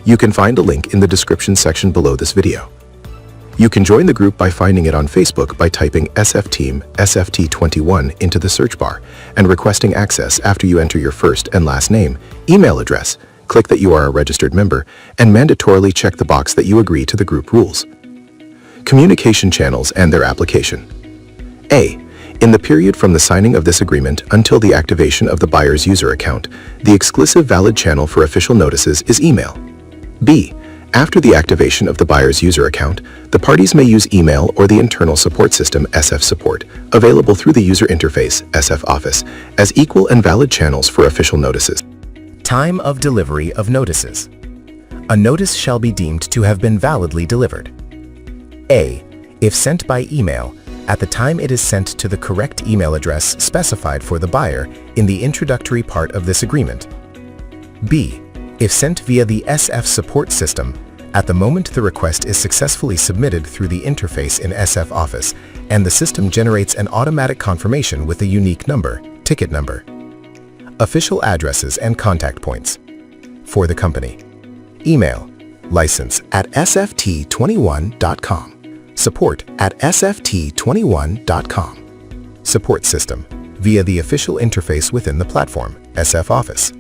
You can find a link in the description section below this video. You can join the group by finding it on Facebook by typing SF Team SFT21 into the search bar and requesting access after you enter your first and last name, email address, click that you are a registered member, and mandatorily check the box that you agree to the group rules. Communication channels and their application. A. In the period from the signing of this agreement until the activation of the buyer's user account, the exclusive valid channel for official notices is email. B. After the activation of the buyer's user account, the parties may use email or the internal support system SF Support, available through the user interface SF Office, as equal and valid channels for official notices.
Time of delivery of notices. A notice shall be deemed to have been validly delivered. A. If sent by email, at the time it is sent to the correct email address specified for the buyer in the introductory part of this agreement. B. If sent via the SF Support system, at the moment the request is successfully submitted through the interface in SF Office and the system generates an automatic confirmation with a unique number, ticket number. Official addresses and contact points. For the company. Email, license@sft21.com. Support at sft21.com. Support system, via the official interface within the platform, SF Office.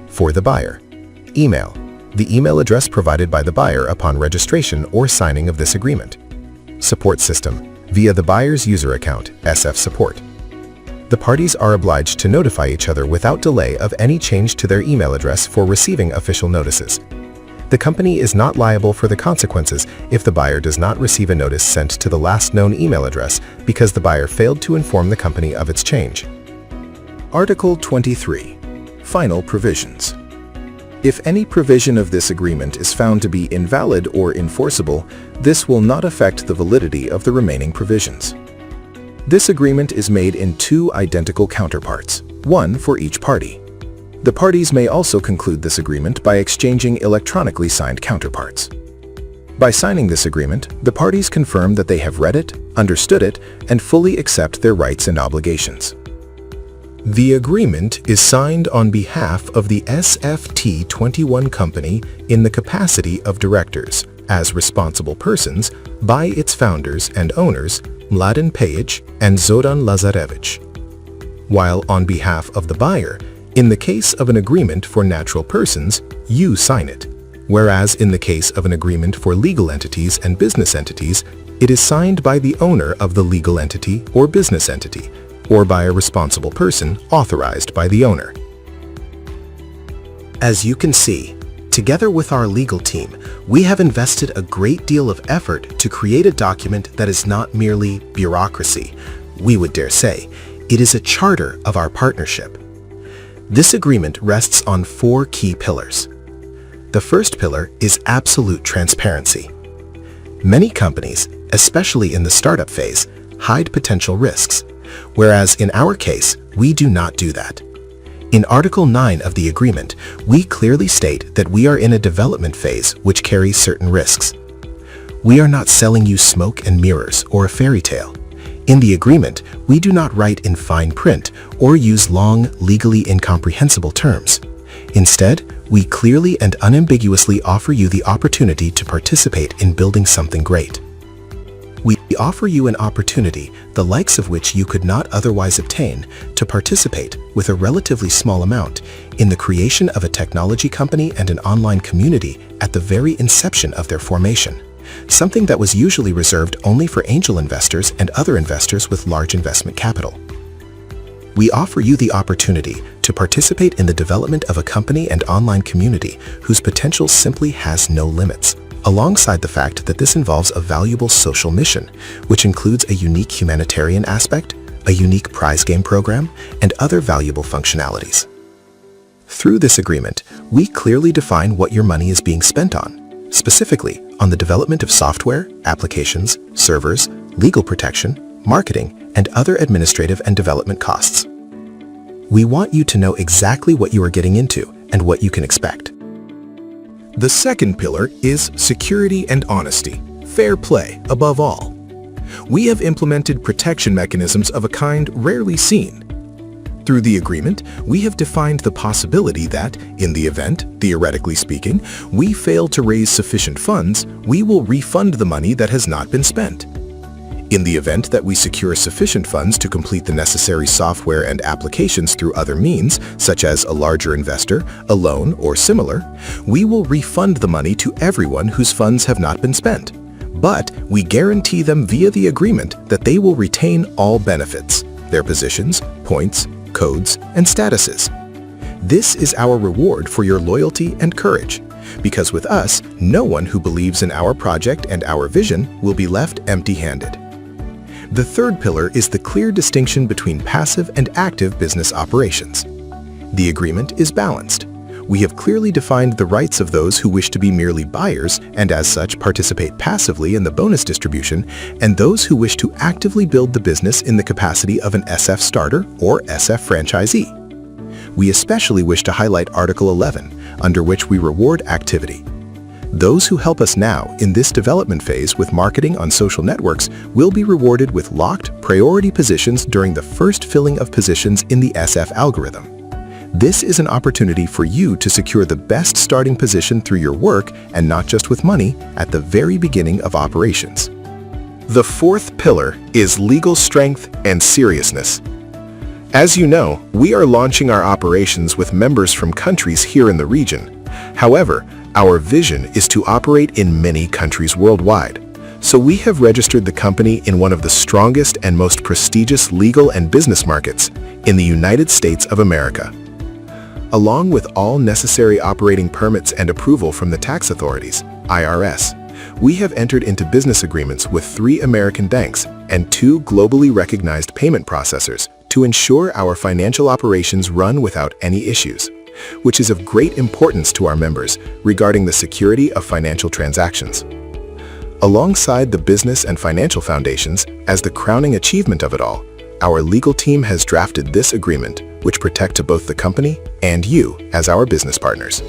For the buyer. Email, the email address provided by the buyer upon registration or signing of this agreement. Support system, via the buyer's user account, SF Support. The parties are obliged to notify each other without delay of any change to their email address for receiving official notices. The company is not liable for the consequences if the buyer does not receive a notice sent to the last known email address because the buyer failed to inform the company of its change. Article 23. Final provisions. If any provision of this agreement is found to be invalid or enforceable, this will not affect the validity of the remaining provisions. This agreement is made in two identical counterparts, one for each party. The parties may also conclude this agreement by exchanging electronically signed counterparts. By signing this agreement, the parties confirm that they have read it, understood it, and fully accept their rights and obligations. The agreement is signed on behalf of the SFT21 company in the capacity of directors, as responsible persons, by its founders and owners, Mladen Pejic and Zoran Lazarevich. While on behalf of the buyer, in the case of an agreement for natural persons, you sign it, whereas in the case of an agreement for legal entities and business entities, it is signed by the owner of the legal entity or business entity, or by a responsible person authorized by the owner. As you can see, together with our legal team, we have invested a great deal of effort to create a document that is not merely bureaucracy. We would dare say, it is a charter of our partnership. This agreement rests on four key pillars. The first pillar is absolute transparency. Many companies, especially in the startup phase, hide potential risks, whereas in our case, we do not do that. In Article 9 of the agreement, we clearly state that we are in a development phase which carries certain risks. We are not selling you smoke and mirrors or a fairy tale. In the agreement, we do not write in fine print or use long, legally incomprehensible terms. Instead, we clearly and unambiguously offer you the opportunity to participate in building something great. We offer you an opportunity, the likes of which you could not otherwise obtain, to participate with a relatively small amount in the creation of a technology company and an online community at the very inception of their formation, something that was usually reserved only for angel investors and other investors with large investment capital. We offer you the opportunity to participate in the development of a company and online community whose potential simply has no limits, alongside the fact that this involves a valuable social mission, which includes a unique humanitarian aspect, a unique prize game program, and other valuable functionalities. Through this agreement, we clearly define what your money is being spent on, specifically on the development of software, applications, servers, legal protection, marketing, and other administrative and development costs. We want you to know exactly what you are getting into and what you can expect.
The second pillar is security and honesty, fair play above all. We have implemented protection mechanisms of a kind rarely seen. Through the agreement, we have defined the possibility that, in the event, theoretically speaking, we fail to raise sufficient funds, we will refund the money that has not been spent. In the event that we secure sufficient funds to complete the necessary software and applications through other means, such as a larger investor, a loan, or similar, we will refund the money to everyone whose funds have not been spent. But we guarantee them via the agreement that they will retain all benefits, their positions, points, codes, and statuses. This is our reward for your loyalty and courage, because with us, no one who believes in our project and our vision will be left empty-handed. The third pillar is the clear distinction between passive and active business operations. The agreement is balanced. We have clearly defined the rights of those who wish to be merely buyers and as such participate passively in the bonus distribution, and those who wish to actively build the business in the capacity of an SF starter or SF franchisee. We especially wish to highlight Article 11, under which we reward activity. Those who help us now in this development phase with marketing on social networks will be rewarded with locked priority positions during the first filling of positions in the SF algorithm. This is an opportunity for you to secure the best starting position through your work and not just with money at the very beginning of operations. The fourth pillar is legal strength and seriousness. As you know, we are launching our operations with members from countries here in the region. However, our vision is to operate in many countries worldwide. So we have registered the company in one of the strongest and most prestigious legal and business markets in the United States of America. Along with all necessary operating permits and approval from the tax authorities, IRS, we have entered into business agreements with 3 American banks and 2 globally recognized payment processors to ensure our financial operations run without any issues, which is of great importance to our members regarding the security of financial transactions. Alongside the business and financial foundations, as the crowning achievement of it all, our legal team has drafted this agreement, which protects both the company and you as our business partners.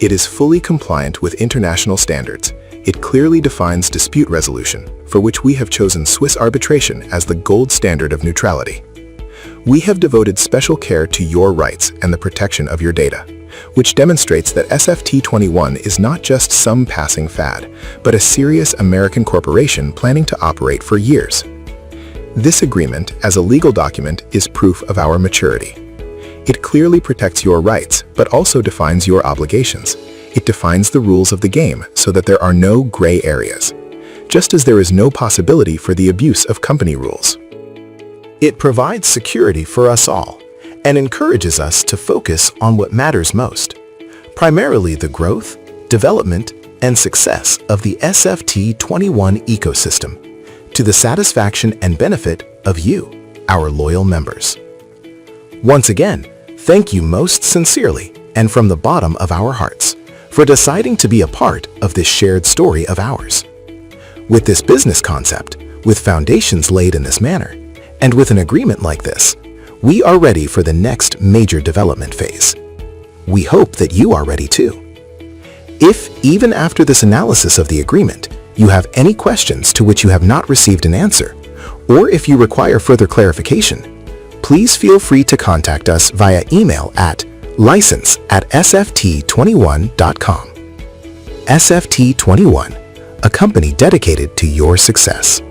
It is fully compliant with international standards. It clearly defines dispute resolution, for which we have chosen Swiss arbitration as the gold standard of neutrality. We have devoted special care to your rights and the protection of your data, which demonstrates that SFT21 is not just some passing fad, but a serious American corporation planning to operate for years. This agreement, as a legal document, is proof of our maturity. It clearly protects your rights, but also defines your obligations. It defines the rules of the game so that there are no gray areas, just as there is no possibility for the abuse of company rules. It provides security for us all and encourages us to focus on what matters most, primarily the growth, development, and success of the SFT21 ecosystem, to the satisfaction and benefit of you, our loyal members. Once again, thank you most sincerely and from the bottom of our hearts for deciding to be a part of this shared story of ours. With this business concept, with foundations laid in this manner, and with an agreement like this, we are ready for the next major development phase. We hope that you are ready too. If, even after this analysis of the agreement, you have any questions to which you have not received an answer, or if you require further clarification, please feel free to contact us via email at license@sft21.com. SFT21, a company dedicated to your success.